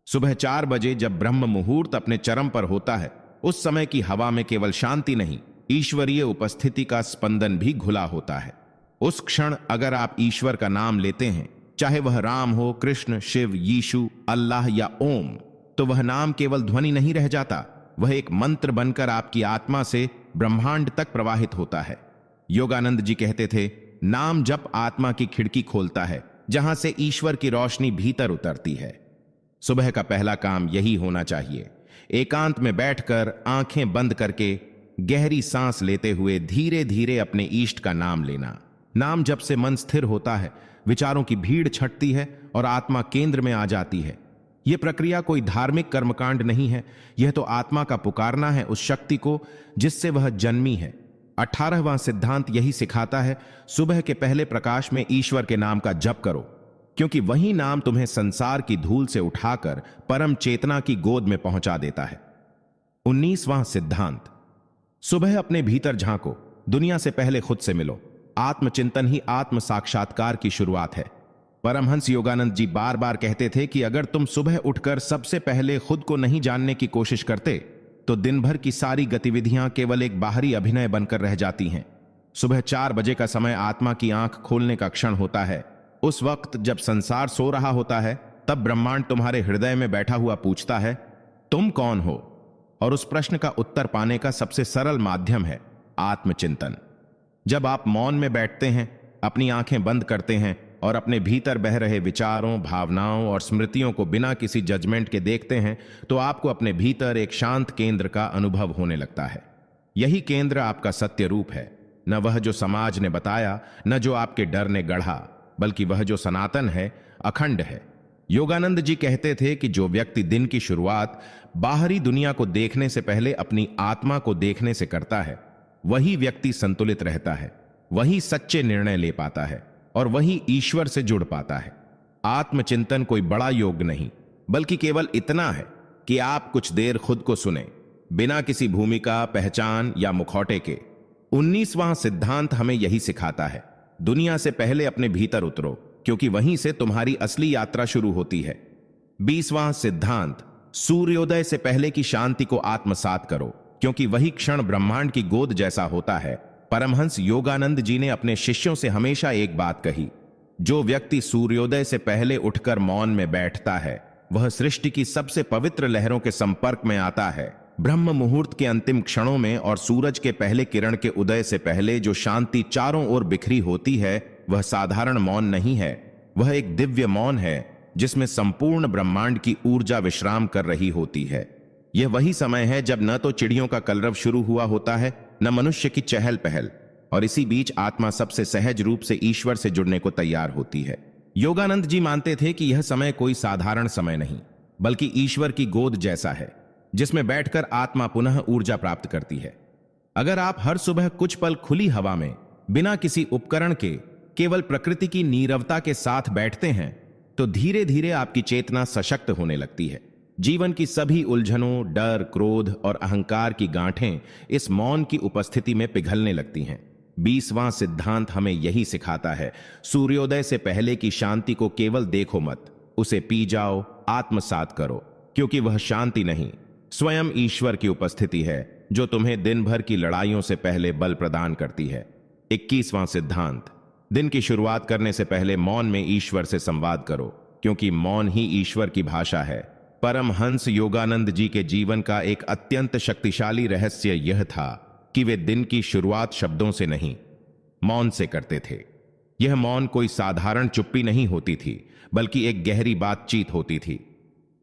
सुबह 4 बजे जब ब्रह्म मुहूर्त अपने चरम पर होता है, उस समय की हवा में केवल शांति नहीं, ईश्वरीय उपस्थिति का स्पंदन भी घुला होता है। उस क्षण अगर आप ईश्वर का नाम लेते हैं, चाहे वह राम हो, कृष्ण, शिव, यीशु, अल्लाह या ओम, तो वह नाम केवल ध्वनि नहीं रह जाता, वह एक मंत्र बनकर आपकी आत्मा से ब्रह्मांड तक प्रवाहित होता है। योगानंद जी कहते थे, नाम जप आत्मा की खिड़की खोलता है, जहां से ईश्वर की रोशनी भीतर उतरती है। सुबह का पहला काम यही होना चाहिए, एकांत में बैठकर आंखें बंद करके गहरी सांस लेते हुए धीरे धीरे अपने इष्ट का नाम लेना। नाम जप से मन स्थिर होता है, विचारों की भीड़ छटती है और आत्मा केंद्र में आ जाती है। यह प्रक्रिया कोई धार्मिक कर्मकांड नहीं है, यह तो आत्मा का पुकारना है उस शक्ति को जिससे वह जन्मी है। 18वां सिद्धांत यही सिखाता है, सुबह के पहले प्रकाश में ईश्वर के नाम का जप करो, क्योंकि वही नाम तुम्हें संसार की धूल से उठाकर परम चेतना की गोद में पहुंचा देता है। 19वां सिद्धांत, सुबह अपने भीतर झांको, दुनिया से पहले खुद से मिलो। आत्मचिंतन ही आत्म साक्षात्कार की शुरुआत है। परमहंस योगानंद जी बार बार कहते थे कि अगर तुम सुबह उठकर सबसे पहले खुद को नहीं जानने की कोशिश करते, तो दिन भर की सारी गतिविधियां केवल एक बाहरी अभिनय बनकर रह जाती हैं। सुबह 4 बजे का समय आत्मा की आंख खोलने का क्षण होता है। उस वक्त जब संसार सो रहा होता है, तब ब्रह्मांड तुम्हारे हृदय में बैठा हुआ पूछता है, तुम कौन हो? और उस प्रश्न का उत्तर पाने का सबसे सरल माध्यम है आत्मचिंतन। जब आप मौन में बैठते हैं, अपनी आंखें बंद करते हैं और अपने भीतर बह रहे विचारों, भावनाओं और स्मृतियों को बिना किसी जजमेंट के देखते हैं, तो आपको अपने भीतर एक शांत केंद्र का अनुभव होने लगता है। यही केंद्र आपका सत्य रूप है, न वह जो समाज ने बताया, न जो आपके डर ने गढ़ा, बल्कि वह जो सनातन है, अखंड है। योगानंद जी कहते थे कि जो व्यक्ति दिन की शुरुआत बाहरी दुनिया को देखने से पहले अपनी आत्मा को देखने से करता है, वही व्यक्ति संतुलित रहता है, वही सच्चे निर्णय ले पाता है और वही ईश्वर से जुड़ पाता है। आत्मचिंतन कोई बड़ा योग नहीं, बल्कि केवल इतना है कि आप कुछ देर खुद को सुने, बिना किसी भूमिका, पहचान या मुखौटे के। 19वां सिद्धांत हमें यही सिखाता है, दुनिया से पहले अपने भीतर उतरो, क्योंकि वहीं से तुम्हारी असली यात्रा शुरू होती है। 20वां सिद्धांत, सूर्योदय से पहले की शांति को आत्मसात करो, क्योंकि वही क्षण ब्रह्मांड की गोद जैसा होता है। परमहंस योगानंद जी ने अपने शिष्यों से हमेशा एक बात कही, जो व्यक्ति सूर्योदय से पहले उठकर मौन में बैठता है, वह सृष्टि की सबसे पवित्र लहरों के संपर्क में आता है। ब्रह्म मुहूर्त के अंतिम क्षणों में और सूरज के पहले किरण के उदय से पहले जो शांति चारों ओर बिखरी होती है, वह साधारण मौन नहीं है, वह एक दिव्य मौन है जिसमें संपूर्ण ब्रह्मांड की ऊर्जा विश्राम कर रही होती है। यह वही समय है जब न तो चिड़ियों का कलरव शुरू हुआ होता है, न मनुष्य की चहल पहल, और इसी बीच आत्मा सबसे सहज रूप से ईश्वर से जुड़ने को तैयार होती है। योगानंद जी मानते थे कि यह समय कोई साधारण समय नहीं, बल्कि ईश्वर की गोद जैसा है, जिसमें बैठकर आत्मा पुनः ऊर्जा प्राप्त करती है। अगर आप हर सुबह कुछ पल खुली हवा में बिना किसी उपकरण के केवल प्रकृति की नीरवता के साथ बैठते हैं, तो धीरे धीरे आपकी चेतना सशक्त होने लगती है। जीवन की सभी उलझनों, डर, क्रोध और अहंकार की गांठें इस मौन की उपस्थिति में पिघलने लगती हैं। 20वां सिद्धांत हमें यही सिखाता है, सूर्योदय से पहले की शांति को केवल देखो मत, उसे पी जाओ, आत्मसात करो, क्योंकि वह शांति नहीं, स्वयं ईश्वर की उपस्थिति है, जो तुम्हें दिन भर की लड़ाइयों से पहले बल प्रदान करती है। 21वां सिद्धांत, दिन की शुरुआत करने से पहले मौन में ईश्वर से संवाद करो, क्योंकि मौन ही ईश्वर की भाषा है। परमहंस योगानंद जी के जीवन का एक अत्यंत शक्तिशाली रहस्य यह था कि वे दिन की शुरुआत शब्दों से नहीं, मौन से करते थे। यह मौन कोई साधारण चुप्पी नहीं होती थी, बल्कि एक गहरी बातचीत होती थी,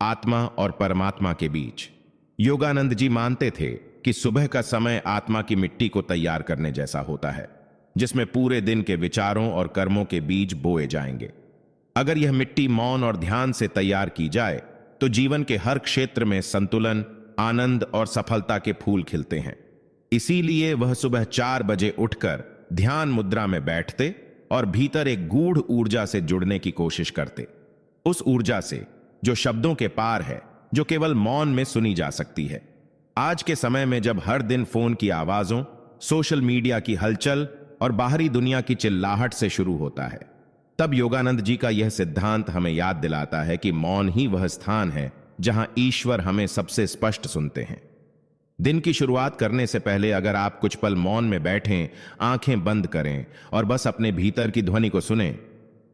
आत्मा और परमात्मा के बीच। योगानंद जी मानते थे कि सुबह का समय आत्मा की मिट्टी को तैयार करने जैसा होता है। जिसमें पूरे दिन के विचारों और कर्मों के बीज बोए जाएंगे। अगर यह मिट्टी मौन और ध्यान से तैयार की जाए तो जीवन के हर क्षेत्र में संतुलन, आनंद और सफलता के फूल खिलते हैं। इसीलिए वह सुबह 4 बजे उठकर ध्यान मुद्रा में बैठते और भीतर एक गूढ़ ऊर्जा से जुड़ने की कोशिश करते। उस ऊर्जा से जो शब्दों के पार है, जो केवल मौन में सुनी जा सकती है। आज के समय में जब हर दिन फोन की आवाजों, सोशल मीडिया की हलचल और बाहरी दुनिया की चिल्लाहट से शुरू होता है, तब योगानंद जी का यह सिद्धांत हमें याद दिलाता है कि मौन ही वह स्थान है जहां ईश्वर हमें सबसे स्पष्ट सुनते हैं। दिन की शुरुआत करने से पहले अगर आप कुछ पल मौन में बैठें, आंखें बंद करें और बस अपने भीतर की ध्वनि को सुनें,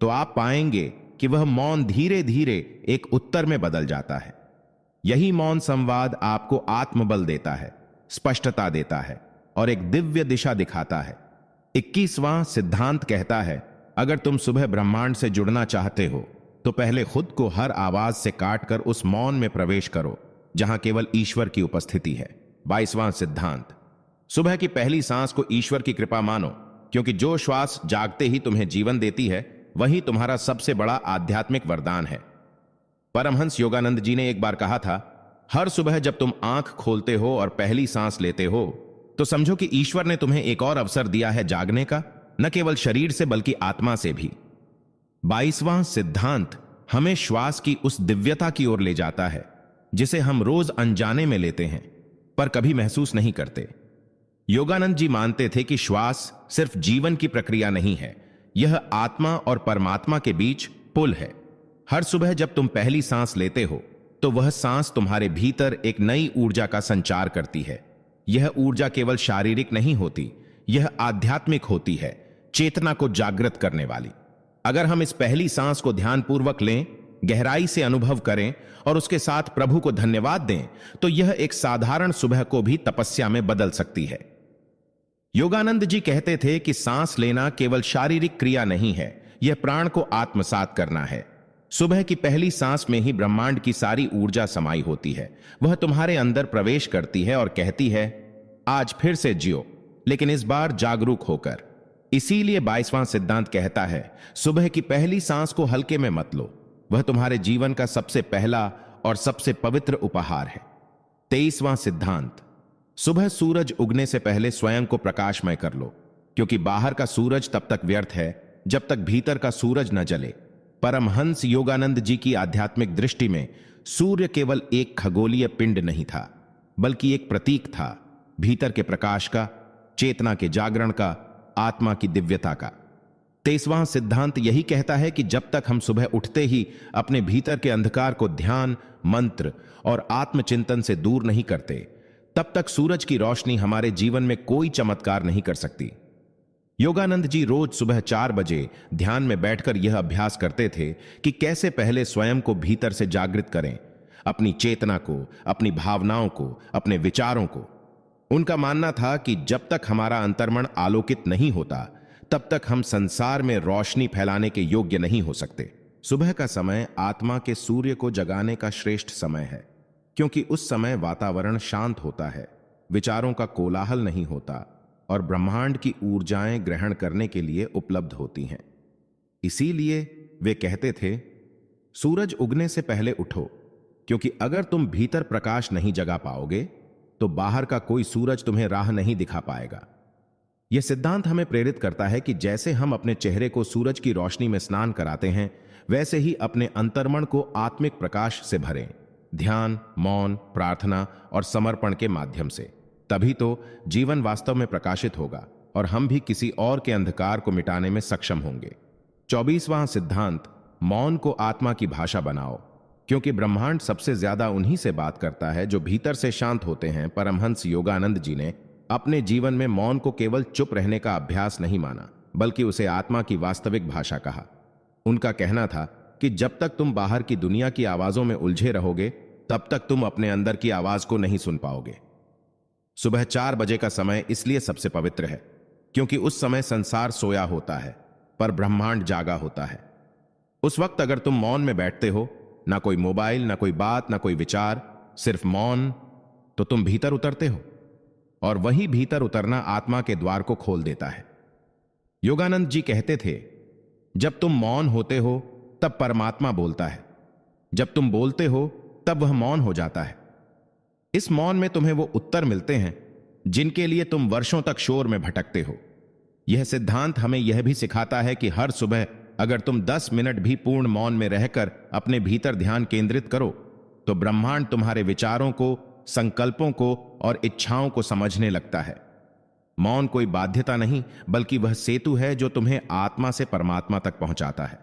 तो आप पाएंगे कि वह मौन धीरे धीरे एक उत्तर में बदल जाता है। यही मौन संवाद आपको आत्मबल देता है, स्पष्टता देता है और एक दिव्य दिशा दिखाता है। 21वां सिद्धांत कहता है, अगर तुम सुबह ब्रह्मांड से जुड़ना चाहते हो तो पहले खुद को हर आवाज से काटकर उस मौन में प्रवेश करो जहां केवल ईश्वर की उपस्थिति है। 22वां सिद्धांत, सुबह की पहली सांस को ईश्वर की कृपा मानो, क्योंकि जो श्वास जागते ही तुम्हें जीवन देती है वही तुम्हारा सबसे बड़ा आध्यात्मिक वरदान है। परमहंस योगानंद जी ने एक बार कहा था, हर सुबह जब तुम आंख खोलते हो और पहली सांस लेते हो तो समझो कि ईश्वर ने तुम्हें एक और अवसर दिया है जागने का, न केवल शरीर से बल्कि आत्मा से भी। 22वां सिद्धांत हमें श्वास की उस दिव्यता की ओर ले जाता है जिसे हम रोज अनजाने में लेते हैं पर कभी महसूस नहीं करते। योगानंद जी मानते थे कि श्वास सिर्फ जीवन की प्रक्रिया नहीं है, यह आत्मा और परमात्मा के बीच पुल है। हर सुबह जब तुम पहली सांस लेते हो तो वह सांस तुम्हारे भीतर एक नई ऊर्जा का संचार करती है। यह ऊर्जा केवल शारीरिक नहीं होती, यह आध्यात्मिक होती है, चेतना को जागृत करने वाली। अगर हम इस पहली सांस को ध्यानपूर्वक लें, गहराई से अनुभव करें और उसके साथ प्रभु को धन्यवाद दें, तो यह एक साधारण सुबह को भी तपस्या में बदल सकती है। योगानंद जी कहते थे कि सांस लेना केवल शारीरिक क्रिया नहीं है, यह प्राण को आत्मसात करना है। सुबह की पहली सांस में ही ब्रह्मांड की सारी ऊर्जा समाई होती है। वह तुम्हारे अंदर प्रवेश करती है और कहती है, आज फिर से जियो, लेकिन इस बार जागरूक होकर। इसीलिए 22वां सिद्धांत कहता है, सुबह की पहली सांस को हल्के में मत लो, वह तुम्हारे जीवन का सबसे पहला और सबसे पवित्र उपहार है। 23वां सिद्धांत, सुबह सूरज उगने से पहले स्वयं को प्रकाशमय कर लो, क्योंकि बाहर का सूरज तब तक व्यर्थ है जब तक भीतर का सूरज न जले। परमहंस योगानंद जी की आध्यात्मिक दृष्टि में सूर्य केवल एक खगोलीय पिंड नहीं था, बल्कि एक प्रतीक था, भीतर के प्रकाश का, चेतना के जागरण का, आत्मा की दिव्यता का। 23वां सिद्धांत यही कहता है कि जब तक हम सुबह उठते ही अपने भीतर के अंधकार को ध्यान, मंत्र और आत्मचिंतन से दूर नहीं करते, तब तक सूरज की रोशनी हमारे जीवन में कोई चमत्कार नहीं कर सकती। योगानंद जी रोज सुबह 4 बजे ध्यान में बैठकर यह अभ्यास करते थे कि कैसे पहले स्वयं को भीतर से जागृत करें, अपनी चेतना को, अपनी भावनाओं को, अपने विचारों को। उनका मानना था कि जब तक हमारा अंतर्मन आलोकित नहीं होता, तब तक हम संसार में रोशनी फैलाने के योग्य नहीं हो सकते। सुबह का समय आत्मा के सूर्य को जगाने का श्रेष्ठ समय है, क्योंकि उस समय वातावरण शांत होता है, विचारों का कोलाहल नहीं होता और ब्रह्मांड की ऊर्जाएं ग्रहण करने के लिए उपलब्ध होती हैं। इसीलिए वे कहते थे, सूरज उगने से पहले उठो, क्योंकि अगर तुम भीतर प्रकाश नहीं जगा पाओगे तो बाहर का कोई सूरज तुम्हें राह नहीं दिखा पाएगा। यह सिद्धांत हमें प्रेरित करता है कि जैसे हम अपने चेहरे को सूरज की रोशनी में स्नान कराते हैं, वैसे ही अपने अंतर्मन को आत्मिक प्रकाश से भरें, ध्यान, मौन, प्रार्थना और समर्पण के माध्यम से। तभी तो जीवन वास्तव में प्रकाशित होगा और हम भी किसी और के अंधकार को मिटाने में सक्षम होंगे। 24वां सिद्धांत, मौन को आत्मा की भाषा बनाओ, क्योंकि ब्रह्मांड सबसे ज्यादा उन्हीं से बात करता है जो भीतर से शांत होते हैं। परमहंस योगानंद जी ने अपने जीवन में मौन को केवल चुप रहने का अभ्यास नहीं माना, बल्कि उसे आत्मा की वास्तविक भाषा कहा। उनका कहना था कि जब तक तुम बाहर की दुनिया की आवाजों में उलझे रहोगे, तब तक तुम अपने अंदर की आवाज को नहीं सुन पाओगे। सुबह 4 बजे का समय इसलिए सबसे पवित्र है, क्योंकि उस समय संसार सोया होता है पर ब्रह्मांड जागा होता है। उस वक्त अगर तुम मौन में बैठते हो, ना कोई मोबाइल, ना कोई बात, ना कोई विचार, सिर्फ मौन, तो तुम भीतर उतरते हो और वही भीतर उतरना आत्मा के द्वार को खोल देता है। योगानंद जी कहते थे, जब तुम मौन होते हो तब परमात्मा बोलता है, जब तुम बोलते हो तब वह मौन हो जाता है। इस मौन में तुम्हें वो उत्तर मिलते हैं जिनके लिए तुम वर्षों तक शोर में भटकते हो। यह सिद्धांत हमें यह भी सिखाता है कि हर सुबह अगर तुम 10 मिनट भी पूर्ण मौन में रहकर अपने भीतर ध्यान केंद्रित करो तो ब्रह्मांड तुम्हारे विचारों को, संकल्पों को और इच्छाओं को समझने लगता है। मौन कोई बाध्यता नहीं, बल्कि वह सेतु है जो तुम्हें आत्मा से परमात्मा तक पहुंचाता है।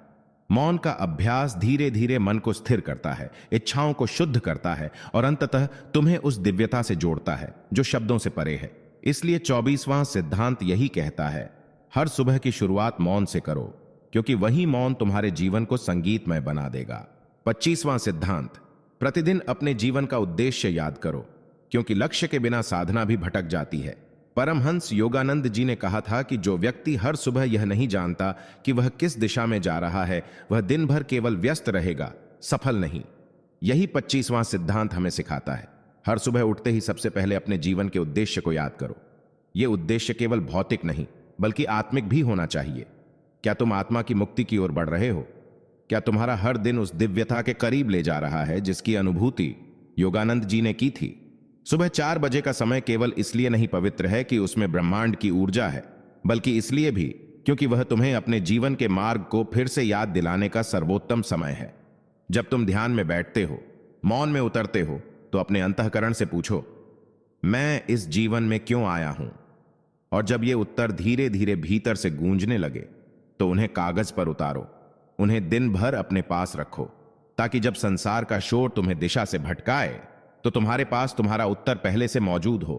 मौन का अभ्यास धीरे धीरे मन को स्थिर करता है, इच्छाओं को शुद्ध करता है और अंततः तुम्हें उस दिव्यता से जोड़ता है जो शब्दों से परे है। इसलिए 24वां सिद्धांत यही कहता है, हर सुबह की शुरुआत मौन से करो, क्योंकि वही मौन तुम्हारे जीवन को संगीतमय बना देगा। 25वां सिद्धांत, प्रतिदिन अपने जीवन का उद्देश्य याद करो, क्योंकि लक्ष्य के बिना साधना भी भटक जाती है। परमहंस योगानंद जी ने कहा था कि जो व्यक्ति हर सुबह यह नहीं जानता कि वह किस दिशा में जा रहा है, वह दिन भर केवल व्यस्त रहेगा, सफल नहीं। यही 25वां सिद्धांत हमें सिखाता है। हर सुबह उठते ही सबसे पहले अपने जीवन के उद्देश्य को याद करो। यह उद्देश्य केवल भौतिक नहीं बल्कि आत्मिक भी होना चाहिए। क्या तुम आत्मा की मुक्ति की ओर बढ़ रहे हो? क्या तुम्हारा हर दिन उस दिव्यता के करीब ले जा रहा है जिसकी अनुभूति योगानंद जी ने की थी? सुबह 4 बजे का समय केवल इसलिए नहीं पवित्र है कि उसमें ब्रह्मांड की ऊर्जा है, बल्कि इसलिए भी क्योंकि वह तुम्हें अपने जीवन के मार्ग को फिर से याद दिलाने का सर्वोत्तम समय है। जब तुम ध्यान में बैठते हो, मौन में उतरते हो, तो अपने अंतःकरण से पूछो, मैं इस जीवन में क्यों आया हूं? और जब ये उत्तर धीरे धीरे भीतर से गूंजने लगे तो उन्हें कागज पर उतारो, उन्हें दिन भर अपने पास रखो, ताकि जब संसार का शोर तुम्हें दिशा से भटकाए तो तुम्हारे पास तुम्हारा उत्तर पहले से मौजूद हो।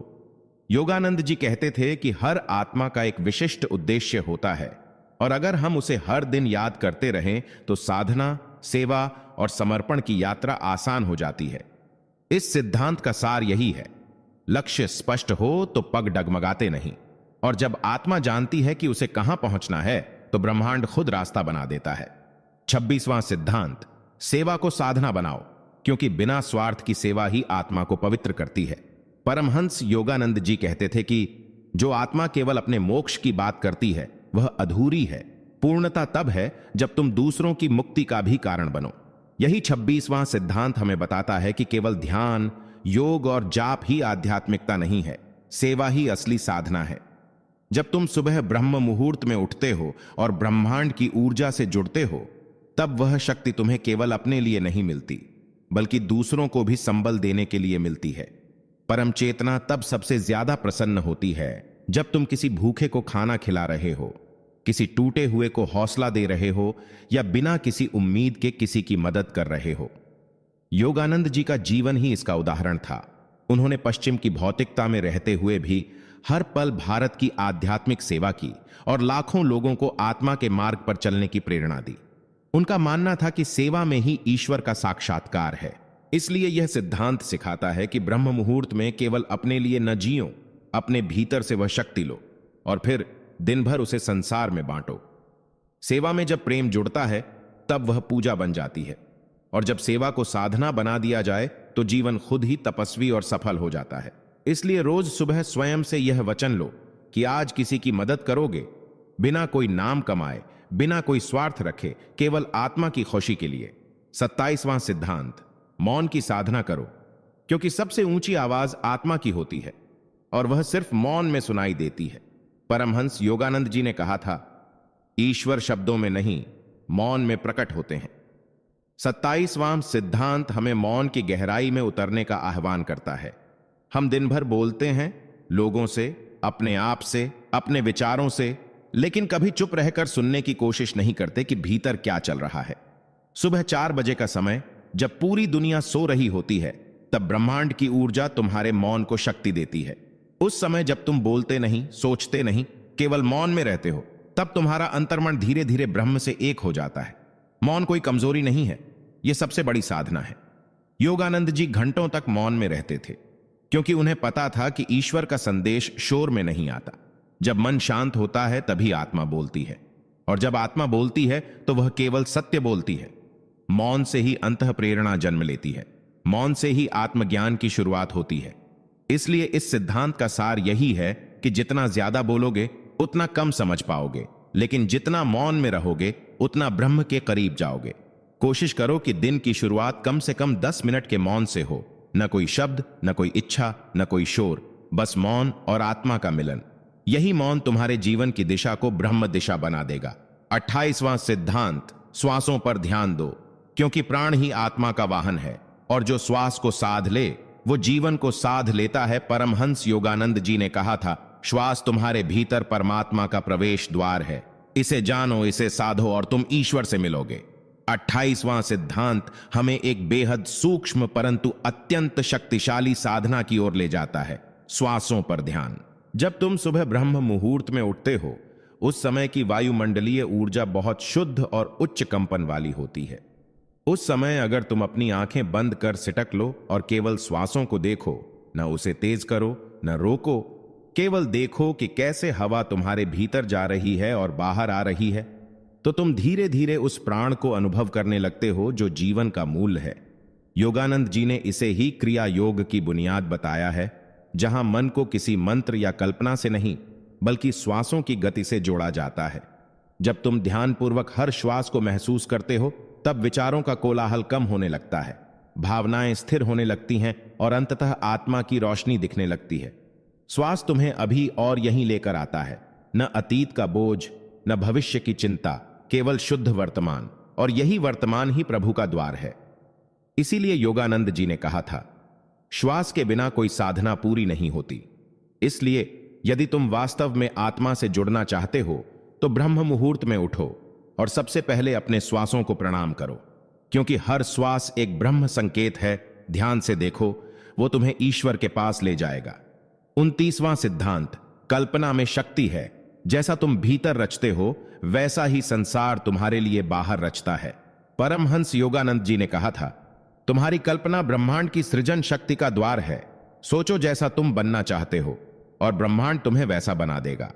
योगानंद जी कहते थे कि हर आत्मा का एक विशिष्ट उद्देश्य होता है और अगर हम उसे हर दिन याद करते रहें तो साधना, सेवा और समर्पण की यात्रा आसान हो जाती है। इस सिद्धांत का सार यही है, लक्ष्य स्पष्ट हो तो पग डगमगाते नहीं, और जब आत्मा जानती है कि उसे कहां पहुंचना है तो ब्रह्मांड खुद रास्ता बना देता है। 26वां सिद्धांत, सेवा को साधना बनाओ, क्योंकि बिना स्वार्थ की सेवा ही आत्मा को पवित्र करती है। परमहंस योगानंद जी कहते थे कि जो आत्मा केवल अपने मोक्ष की बात करती है वह अधूरी है। पूर्णता तब है जब तुम दूसरों की मुक्ति का भी कारण बनो। यही 26वां सिद्धांत हमें बताता है कि केवल ध्यान, योग और जाप ही आध्यात्मिकता नहीं है, सेवा ही असली साधना है। जब तुम सुबह ब्रह्म मुहूर्त में उठते हो और ब्रह्मांड की ऊर्जा से जुड़ते हो, तब वह शक्ति तुम्हें केवल अपने लिए नहीं मिलती बल्कि दूसरों को भी संबल देने के लिए मिलती है। परम चेतना तब सबसे ज्यादा प्रसन्न होती है जब तुम किसी भूखे को खाना खिला रहे हो, किसी टूटे हुए को हौसला दे रहे हो या बिना किसी उम्मीद के किसी की मदद कर रहे हो। योगानंद जी का जीवन ही इसका उदाहरण था। उन्होंने पश्चिम की भौतिकता में रहते हुए भी हर पल भारत की आध्यात्मिक सेवा की और लाखों लोगों को आत्मा के मार्ग पर चलने की प्रेरणा दी। उनका मानना था कि सेवा में ही ईश्वर का साक्षात्कार है। इसलिए यह सिद्धांत सिखाता है कि ब्रह्म मुहूर्त में केवल अपने लिए न जियो, अपने भीतर से वह शक्ति लो और फिर दिन भर उसे संसार में बांटो। सेवा में जब प्रेम जुड़ता है तब वह पूजा बन जाती है, और जब सेवा को साधना बना दिया जाए तो जीवन खुद ही तपस्वी और सफल हो जाता है। इसलिए रोज सुबह स्वयं से यह वचन लो कि आज किसी की मदद करोगे, बिना कोई नाम कमाए, बिना कोई स्वार्थ रखे, केवल आत्मा की खुशी के लिए। 27वां सिद्धांत, मौन की साधना करो, क्योंकि सबसे ऊंची आवाज आत्मा की होती है और वह सिर्फ मौन में सुनाई देती है। परमहंस योगानंद जी ने कहा था, ईश्वर शब्दों में नहीं, मौन में प्रकट होते हैं। 27वां सिद्धांत हमें मौन की गहराई में उतरने का आह्वान करता है। हम दिन भर बोलते हैं लोगों से, अपने आप से, अपने विचारों से, लेकिन कभी चुप रहकर सुनने की कोशिश नहीं करते कि भीतर क्या चल रहा है। सुबह 4 बजे का समय, जब पूरी दुनिया सो रही होती है, तब ब्रह्मांड की ऊर्जा तुम्हारे मौन को शक्ति देती है। उस समय जब तुम बोलते नहीं, सोचते नहीं, केवल मौन में रहते हो, तब तुम्हारा अंतर्मन धीरे धीरे ब्रह्म से एक हो जाता है। मौन कोई कमजोरी नहीं है, यह सबसे बड़ी साधना है। योगानंद जी घंटों तक मौन में रहते थे, क्योंकि उन्हें पता था कि ईश्वर का संदेश शोर में नहीं आता। जब मन शांत होता है तभी आत्मा बोलती है, और जब आत्मा बोलती है तो वह केवल सत्य बोलती है। मौन से ही अंतः प्रेरणा जन्म लेती है, मौन से ही आत्मज्ञान की शुरुआत होती है। इसलिए इस सिद्धांत का सार यही है कि जितना ज्यादा बोलोगे उतना कम समझ पाओगे, लेकिन जितना मौन में रहोगे उतना ब्रह्म के करीब जाओगे। कोशिश करो कि दिन की शुरुआत कम से कम 10 मिनट के मौन से हो। न कोई शब्द, न कोई इच्छा, न कोई शोर, बस मौन और आत्मा का मिलन। यही मौन तुम्हारे जीवन की दिशा को ब्रह्म दिशा बना देगा। 28वां सिद्धांत, श्वासों पर ध्यान दो, क्योंकि प्राण ही आत्मा का वाहन है और जो श्वास को साध ले वो जीवन को साध लेता है। परमहंस योगानंद जी ने कहा था, श्वास तुम्हारे भीतर परमात्मा का प्रवेश द्वार है। इसे जानो, इसे साधो और तुम ईश्वर से मिलोगे। 28वां सिद्धांत हमें एक बेहद सूक्ष्म परंतु अत्यंत शक्तिशाली साधना की ओर ले जाता है, श्वासों पर ध्यान। जब तुम सुबह ब्रह्म मुहूर्त में उठते हो, उस समय की वायुमंडलीय ऊर्जा बहुत शुद्ध और उच्च कंपन वाली होती है। उस समय अगर तुम अपनी आंखें बंद कर सिटक लो और केवल श्वासों को देखो, न उसे तेज करो न रोको, केवल देखो कि कैसे हवा तुम्हारे भीतर जा रही है और बाहर आ रही है, तो तुम धीरे धीरे उस प्राण को अनुभव करने लगते हो जो जीवन का मूल है। योगानंद जी ने इसे ही क्रिया योग की बुनियाद बताया है, जहां मन को किसी मंत्र या कल्पना से नहीं बल्कि श्वासों की गति से जोड़ा जाता है। जब तुम ध्यानपूर्वक हर श्वास को महसूस करते हो, तब विचारों का कोलाहल कम होने लगता है, भावनाएं स्थिर होने लगती हैं और अंततः आत्मा की रोशनी दिखने लगती है। श्वास तुम्हें अभी और यहीं लेकर आता है, न अतीत का बोझ न भविष्य की चिंता, केवल शुद्ध वर्तमान, और यही वर्तमान ही प्रभु का द्वार है। इसीलिए योगानंद जी ने कहा था, श्वास के बिना कोई साधना पूरी नहीं होती। इसलिए यदि तुम वास्तव में आत्मा से जुड़ना चाहते हो तो ब्रह्म मुहूर्त में उठो और सबसे पहले अपने श्वासों को प्रणाम करो, क्योंकि हर श्वास एक ब्रह्म संकेत है। ध्यान से देखो, वो तुम्हें ईश्वर के पास ले जाएगा। 29वां सिद्धांत, कल्पना में शक्ति है। जैसा तुम भीतर रचते हो वैसा ही संसार तुम्हारे लिए बाहर रचता है। परमहंस योगानंद जी ने कहा था, तुम्हारी कल्पना ब्रह्मांड की सृजन शक्ति का द्वार है। सोचो जैसा तुम बनना चाहते हो और ब्रह्मांड तुम्हें वैसा बना देगा।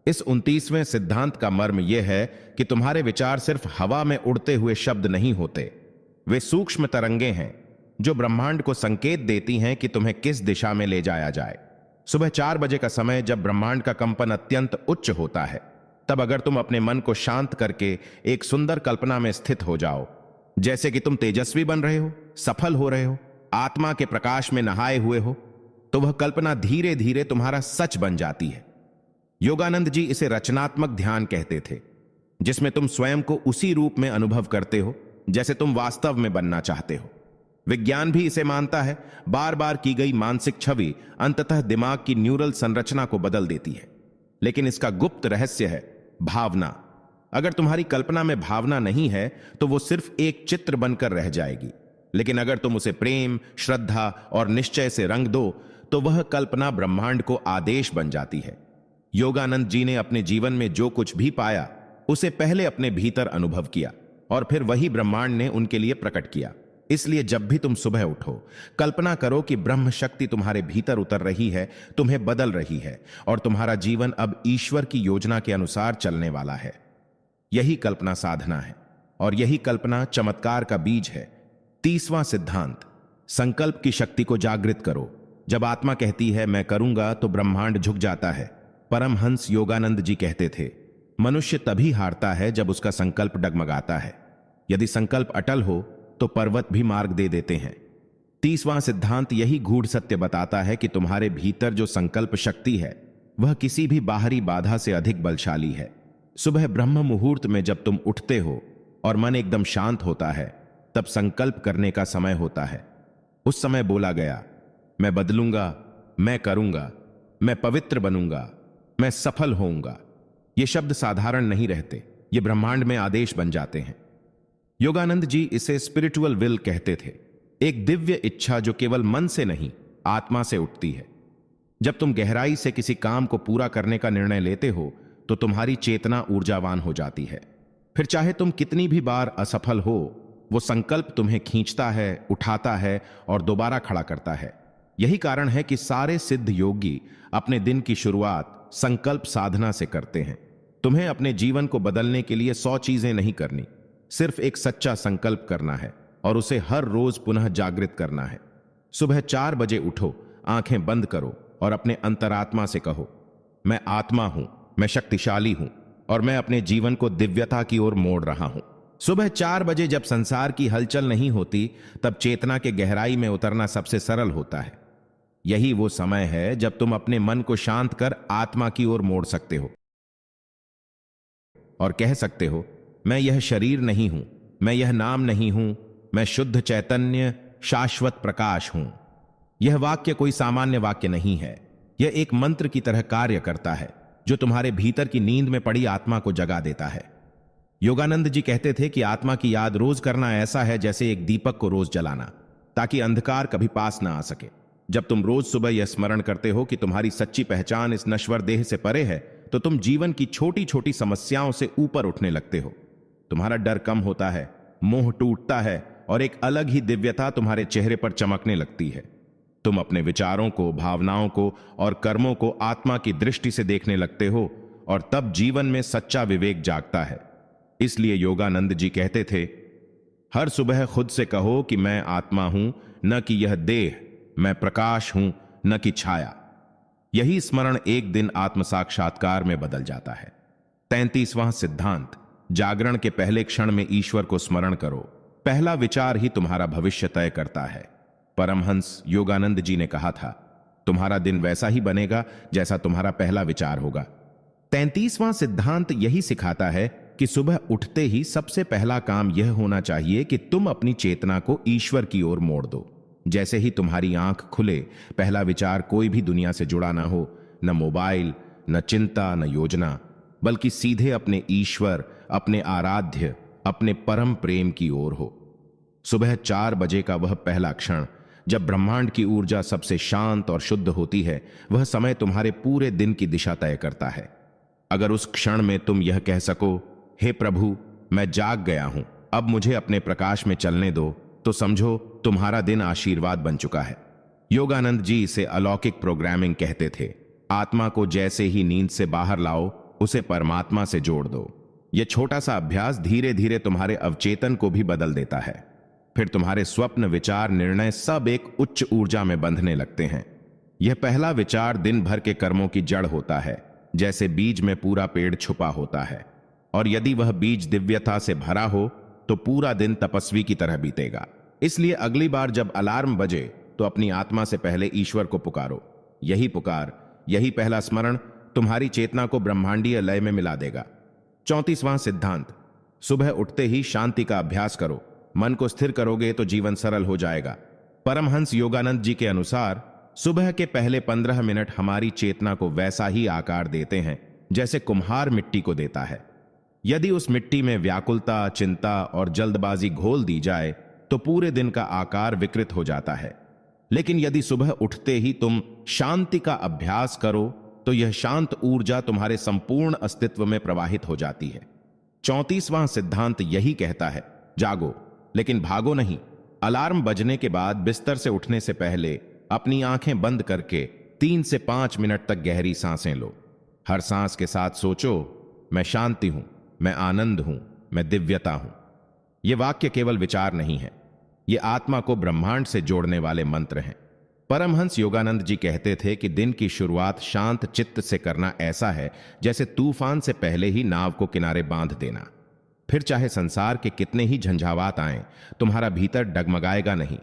इस 29वें सिद्धांत का मर्म यह है कि तुम्हारे विचार सिर्फ हवा में उड़ते हुए शब्द नहीं होते, वे सूक्ष्म तरंगे हैं जो ब्रह्मांड को संकेत देती हैं कि तुम्हें किस दिशा में ले जाया जाए। सुबह 4 बजे का समय जब ब्रह्मांड का कंपन अत्यंत उच्च होता है, तब अगर तुम अपने मन को शांत करके एक सुंदर कल्पना में स्थित हो जाओ, जैसे कि तुम तेजस्वी बन रहे हो, सफल हो रहे हो, आत्मा के प्रकाश में नहाए हुए हो, तो वह कल्पना धीरे धीरे तुम्हारा सच बन जाती है। योगानंद जी इसे रचनात्मक ध्यान कहते थे, जिसमें तुम स्वयं को उसी रूप में अनुभव करते हो जैसे तुम वास्तव में बनना चाहते हो। विज्ञान भी इसे मानता है। बार बार की गई मानसिक छवि अंततः दिमाग की न्यूरल संरचना को बदल देती है। लेकिन इसका गुप्त रहस्य है भावना। अगर तुम्हारी कल्पना में भावना नहीं है तो वो सिर्फ एक चित्र बनकर रह जाएगी, लेकिन अगर तुम उसे प्रेम, श्रद्धा और निश्चय से रंग दो तो वह कल्पना ब्रह्मांड को आदेश बन जाती है। योगानंद जी ने अपने जीवन में जो कुछ भी पाया उसे पहले अपने भीतर अनुभव किया और फिर वही ब्रह्मांड ने उनके लिए प्रकट किया। इसलिए जब भी तुम सुबह उठो, कल्पना करो कि ब्रह्म शक्ति तुम्हारे भीतर उतर रही है, तुम्हें बदल रही है और तुम्हारा जीवन अब ईश्वर की योजना के अनुसार चलने वाला है। यही कल्पना साधना है और यही कल्पना चमत्कार का बीज है। 30वां सिद्धांत, संकल्प की शक्ति को जागृत करो। जब आत्मा कहती है मैं करूंगा तो ब्रह्मांड झुक जाता है। परमहंस योगानंद जी कहते थे, मनुष्य तभी हारता है जब उसका संकल्प डगमगाता है। यदि संकल्प अटल हो तो पर्वत भी मार्ग दे देते हैं। 30वां सिद्धांत यही गूढ़ सत्य बताता है कि तुम्हारे भीतर जो संकल्प शक्ति है वह किसी भी बाहरी बाधा से अधिक बलशाली है। सुबह ब्रह्म मुहूर्त में जब तुम उठते हो और मन एकदम शांत होता है, तब संकल्प करने का समय होता है। उस समय बोला गया, मैं बदलूंगा, मैं करूंगा, मैं पवित्र बनूंगा, मैं सफल होऊंगा। ये शब्द साधारण नहीं रहते, ये ब्रह्मांड में आदेश बन जाते हैं। योगानंद जी इसे स्पिरिचुअल विल कहते थे, एक दिव्य इच्छा जो केवल मन से नहीं आत्मा से उठती है। जब तुम गहराई से किसी काम को पूरा करने का निर्णय लेते हो तो तुम्हारी चेतना ऊर्जावान हो जाती है। फिर चाहे तुम कितनी भी बार असफल हो, वो संकल्प तुम्हें खींचता है, उठाता है और दोबारा खड़ा करता है। यही कारण है कि सारे सिद्ध योगी अपने दिन की शुरुआत संकल्प साधना से करते हैं। तुम्हें अपने जीवन को बदलने के लिए 100 चीजें नहीं करनी, सिर्फ एक सच्चा संकल्प करना है और उसे हर रोज पुनः जागृत करना है। सुबह 4 बजे उठो, आंखें बंद करो और अपने अंतरात्मा से कहो, मैं आत्मा हूं, मैं शक्तिशाली हूं, और मैं अपने जीवन को दिव्यता की ओर मोड़ रहा हूं। सुबह 4 बजे जब संसार की हलचल नहीं होती, तब चेतना के गहराई में उतरना सबसे सरल होता है। यही वो समय है जब तुम अपने मन को शांत कर आत्मा की ओर मोड़ सकते हो और कह सकते हो, मैं यह शरीर नहीं हूं, मैं यह नाम नहीं हूं, मैं शुद्ध चैतन्य शाश्वत प्रकाश हूं। यह वाक्य कोई सामान्य वाक्य नहीं है। यह एक मंत्र की तरह कार्य करता है जो तुम्हारे भीतर की नींद में पड़ी आत्मा को जगा देता है। योगानंद जी कहते थे कि आत्मा की याद रोज करना ऐसा है जैसे एक दीपक को रोज जलाना, ताकि अंधकार कभी पास ना आ सके। जब तुम रोज सुबह यह स्मरण करते हो कि तुम्हारी सच्ची पहचान इस नश्वर देह से परे है, तो तुम जीवन की छोटी छोटी समस्याओं से ऊपर उठने लगते हो। तुम्हारा डर कम होता है, मोह टूटता है और एक अलग ही दिव्यता तुम्हारे चेहरे पर चमकने लगती है। तुम अपने विचारों को, भावनाओं को और कर्मों को आत्मा की दृष्टि से देखने लगते हो और तब जीवन में सच्चा विवेक जागता है। इसलिए योगानंद जी कहते थे, हर सुबह खुद से कहो कि मैं आत्मा हूं, न कि यह देह, मैं प्रकाश हूं, न कि छाया। यही स्मरण एक दिन आत्म साक्षात्कार में बदल जाता है। 33वां सिद्धांत, जागरण के पहले क्षण में ईश्वर को स्मरण करो। पहला विचार ही तुम्हारा भविष्य तय करता है। परमहंस योगानंद जी ने कहा था, तुम्हारा दिन वैसा ही बनेगा जैसा तुम्हारा पहला विचार होगा। 33वां सिद्धांत यही सिखाता है कि सुबह उठते ही सबसे पहला काम यह होना चाहिए कि तुम अपनी चेतना को ईश्वर की ओर मोड़ दो। जैसे ही तुम्हारी आंख खुले, पहला विचार कोई भी दुनिया से जुड़ा ना हो, न मोबाइल, न चिंता, न योजना, बल्कि सीधे अपने ईश्वर, अपने आराध्य, अपने परम प्रेम की ओर हो। सुबह 4 बजे का वह पहला क्षण जब ब्रह्मांड की ऊर्जा सबसे शांत और शुद्ध होती है, वह समय तुम्हारे पूरे दिन की दिशा तय करता है। अगर उस क्षण में तुम यह कह सको, हे प्रभु, मैं जाग गया हूं, अब मुझे अपने प्रकाश में चलने दो, तो समझो तुम्हारा दिन आशीर्वाद बन चुका है। योगानंद जी इसे अलौकिक प्रोग्रामिंग कहते थे। आत्मा को जैसे ही नींद से बाहर लाओ, उसे परमात्मा से जोड़ दो। यह छोटा सा अभ्यास धीरे धीरे तुम्हारे अवचेतन को भी बदल देता है। फिर तुम्हारे स्वप्न, विचार, निर्णय सब एक उच्च ऊर्जा में बंधने लगते हैं। यह पहला विचार दिन भर के कर्मों की जड़ होता है, जैसे बीज में पूरा पेड़ छुपा होता है। और यदि वह बीज दिव्यता से भरा हो तो पूरा दिन तपस्वी की तरह बीतेगा। इसलिए अगली बार जब अलार्म बजे तो अपनी आत्मा से पहले ईश्वर को पुकारो। यही पुकार, यही पहला स्मरण तुम्हारी चेतना को ब्रह्मांडीय लय में मिला देगा। 34वां सिद्धांत, सुबह उठते ही शांति का अभ्यास करो। मन को स्थिर करोगे तो जीवन सरल हो जाएगा। परमहंस योगानंद जी के अनुसार सुबह के पहले 15 मिनट हमारी चेतना को वैसा ही आकार देते हैं जैसे कुम्हार मिट्टी को देता है। यदि उस मिट्टी में व्याकुलता, चिंता और जल्दबाजी घोल दी जाए तो पूरे दिन का आकार विकृत हो जाता है। लेकिन यदि सुबह उठते ही तुम शांति का अभ्यास करो तो यह शांत ऊर्जा तुम्हारे संपूर्ण अस्तित्व में प्रवाहित हो जाती है। 34वां सिद्धांत यही कहता है, जागो लेकिन भागो नहीं। अलार्म बजने के बाद बिस्तर से उठने से पहले अपनी आंखें बंद करके 3 से 5 मिनट तक गहरी सांसें लो। हर सांस के साथ सोचो, मैं शांति हूं, मैं आनंद हूं, मैं दिव्यता हूं। ये वाक्य केवल विचार नहीं है, ये आत्मा को ब्रह्मांड से जोड़ने वाले मंत्र हैं। परमहंस योगानंद जी कहते थे कि दिन की शुरुआत शांत चित्त से करना ऐसा है जैसे तूफान से पहले ही नाव को किनारे बांध देना। फिर चाहे संसार के कितने ही झंझावात आएं, तुम्हारा भीतर डगमगाएगा नहीं।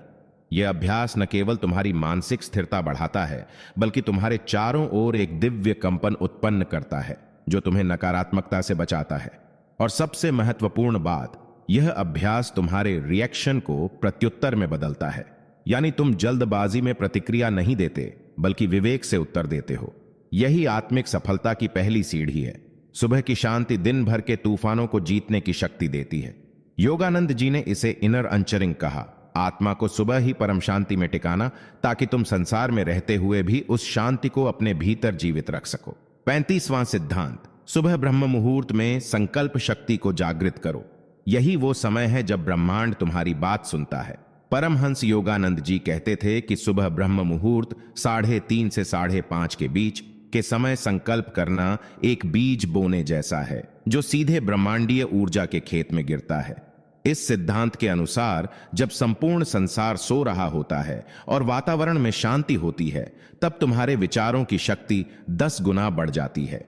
यह अभ्यास न केवल तुम्हारी मानसिक स्थिरता बढ़ाता है, बल्कि तुम्हारे चारों ओर एक दिव्य कंपन उत्पन्न करता है जो तुम्हें नकारात्मकता से बचाता है। और सबसे महत्वपूर्ण बात, यह अभ्यास तुम्हारे रिएक्शन को प्रत्युत्तर में बदलता है। यानी तुम जल्दबाजी में प्रतिक्रिया नहीं देते, बल्कि विवेक से उत्तर देते हो। यही आत्मिक सफलता की पहली सीढ़ी है। सुबह की शांति दिन भर के तूफानों को जीतने की शक्ति देती है। योगानंद जी ने इसे इनर अंचरिंग कहा, आत्मा को सुबह ही परम शांति में टिकाना, ताकि तुम संसार में रहते हुए भी उस शांति को अपने भीतर जीवित रख सको। 35वां सिद्धांत, सुबह ब्रह्म मुहूर्त में संकल्प शक्ति को जागृत करो। यही वो समय है जब ब्रह्मांड तुम्हारी बात सुनता है। परमहंस योगानंद जी कहते थे कि सुबह ब्रह्म मुहूर्त 3:30 से 5:30 के बीच के समय संकल्प करना एक बीज बोने जैसा है जो सीधे ब्रह्मांडीय ऊर्जा के खेत में गिरता है। इस सिद्धांत के अनुसार जब संपूर्ण संसार सो रहा होता है और वातावरण में शांति होती है, तब तुम्हारे विचारों की शक्ति 10 गुना बढ़ जाती है।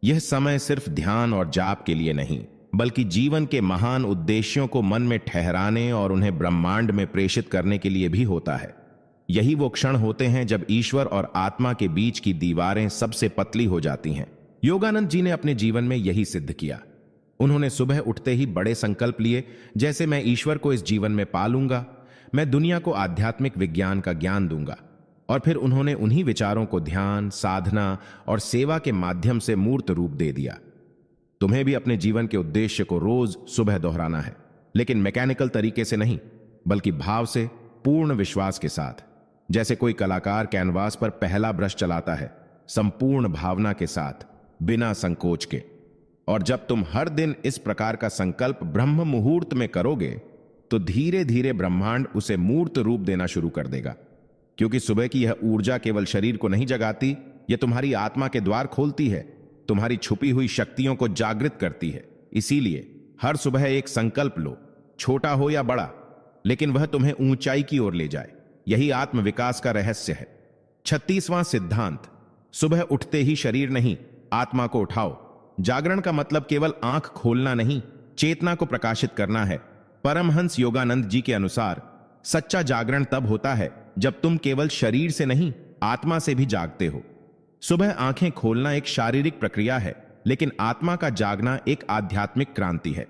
यह समय सिर्फ ध्यान और जाप के लिए नहीं, बल्कि जीवन के महान उद्देश्यों को मन में ठहराने और उन्हें ब्रह्मांड में प्रेषित करने के लिए भी होता है। यही वो क्षण होते हैं जब ईश्वर और आत्मा के बीच की दीवारें सबसे पतली हो जाती हैं। योगानंद जी ने अपने जीवन में यही सिद्ध किया। उन्होंने सुबह उठते ही बड़े संकल्प लिए, जैसे मैं ईश्वर को इस जीवन में पालूंगा, मैं दुनिया को आध्यात्मिक विज्ञान का ज्ञान दूंगा। और फिर उन्होंने उन्हीं विचारों को ध्यान, साधना और सेवा के माध्यम से मूर्त रूप दे दिया। तुम्हें भी अपने जीवन के उद्देश्य को रोज सुबह दोहराना है, लेकिन मैकेनिकल तरीके से नहीं, बल्कि भाव से, पूर्ण विश्वास के साथ। जैसे कोई कलाकार कैनवास पर पहला ब्रश चलाता है, संपूर्ण भावना के साथ, बिना संकोच के। और जब तुम हर दिन इस प्रकार का संकल्प ब्रह्म मुहूर्त में करोगे, तो धीरे धीरे ब्रह्मांड उसे मूर्त रूप देना शुरू कर देगा। क्योंकि सुबह की यह ऊर्जा केवल शरीर को नहीं जगाती, यह तुम्हारी आत्मा के द्वार खोलती है, तुम्हारी छुपी हुई शक्तियों को जागृत करती है। इसीलिए हर सुबह एक संकल्प लो, छोटा हो या बड़ा, लेकिन वह तुम्हें ऊंचाई की ओर ले जाए। यही आत्म विकास का रहस्य है। 36वां सिद्धांत, सुबह उठते ही शरीर नहीं, आत्मा को उठाओ। जागरण का मतलब केवल आंख खोलना नहीं, चेतना को प्रकाशित करना है। परमहंस योगानंद जी के अनुसार सच्चा जागरण तब होता है जब तुम केवल शरीर से नहीं, आत्मा से भी जागते हो। सुबह आंखें खोलना एक शारीरिक प्रक्रिया है, लेकिन आत्मा का जागना एक आध्यात्मिक क्रांति है।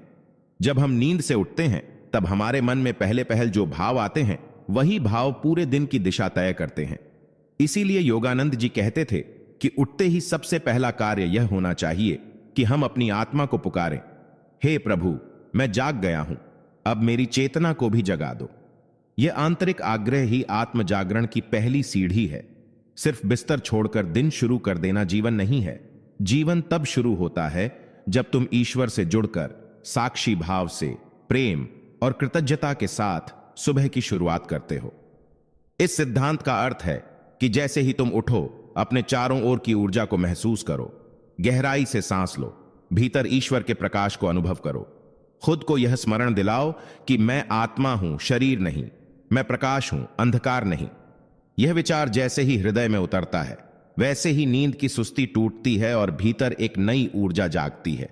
जब हम नींद से उठते हैं, तब हमारे मन में पहले पहल जो भाव आते हैं, वही भाव पूरे दिन की दिशा तय करते हैं। इसीलिए योगानंद जी कहते थे कि उठते ही सबसे पहला कार्य यह होना चाहिए कि हम अपनी आत्मा को पुकारें, हे प्रभु, मैं जाग गया हूं, अब मेरी चेतना को भी जगा दो। यह आंतरिक आग्रह ही आत्म जागरण की पहली सीढ़ी है। सिर्फ बिस्तर छोड़कर दिन शुरू कर देना जीवन नहीं है। जीवन तब शुरू होता है जब तुम ईश्वर से जुड़कर साक्षी भाव से, प्रेम और कृतज्ञता के साथ सुबह की शुरुआत करते हो। इस सिद्धांत का अर्थ है कि जैसे ही तुम उठो, अपने चारों ओर की ऊर्जा को महसूस करो, गहराई से सांस लो, भीतर ईश्वर के प्रकाश को अनुभव करो। खुद को यह स्मरण दिलाओ कि मैं आत्मा हूं, शरीर नहीं, मैं प्रकाश हूं, अंधकार नहीं। यह विचार जैसे ही हृदय में उतरता है, वैसे ही नींद की सुस्ती टूटती है और भीतर एक नई ऊर्जा जागती है।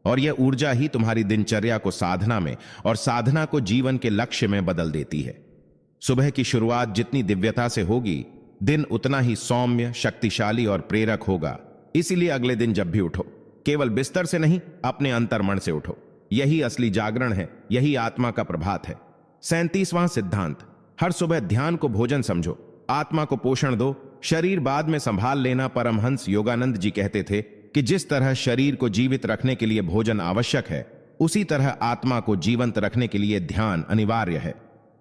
और यह ऊर्जा ही तुम्हारी दिनचर्या को साधना में और साधना को जीवन के लक्ष्य में बदल देती है। सुबह की शुरुआत जितनी दिव्यता से होगी, दिन उतना ही सौम्य, शक्तिशाली और प्रेरक होगा। इसीलिए अगले दिन जब भी उठो, केवल बिस्तर से नहीं, अपने अंतर्मन से उठो। यही असली जागरण है, यही आत्मा का प्रभात है। 37वां सिद्धांत, हर सुबह ध्यान को भोजन समझो, आत्मा को पोषण दो, शरीर बाद में संभाल लेना। परमहंस योगानंद जी कहते थे कि जिस तरह शरीर को जीवित रखने के लिए भोजन आवश्यक है, उसी तरह आत्मा को जीवंत रखने के लिए ध्यान अनिवार्य है।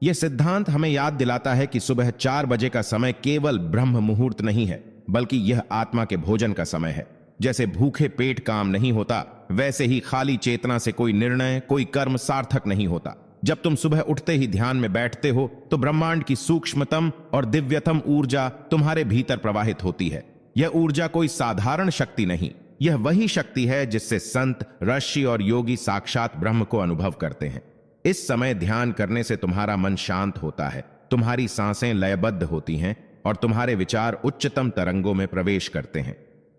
यह सिद्धांत हमें याद दिलाता है कि सुबह 4 बजे का समय केवल ब्रह्म मुहूर्त नहीं है, बल्कि यह आत्मा के भोजन का समय है। जैसे भूखे पेट काम नहीं होता, वैसे ही खाली चेतना से कोई निर्णय, कोई कर्म सार्थक नहीं होता। जब तुम सुबह उठते ही ध्यान में बैठते हो, तो ब्रह्मांड की सूक्ष्मतम और दिव्यतम ऊर्जा तुम्हारे भीतर प्रवाहित होती है। यह ऊर्जा कोई साधारण शक्ति नहीं, यह वही शक्ति है जिससे संत, ऋषि और योगी साक्षात ब्रह्म को अनुभव करते हैं। इस समय ध्यान करने से तुम्हारा मन शांत होता है, तुम्हारी सांसें लयबद्ध होती हैं और तुम्हारे विचार उच्चतम तरंगों में प्रवेश करते हैं।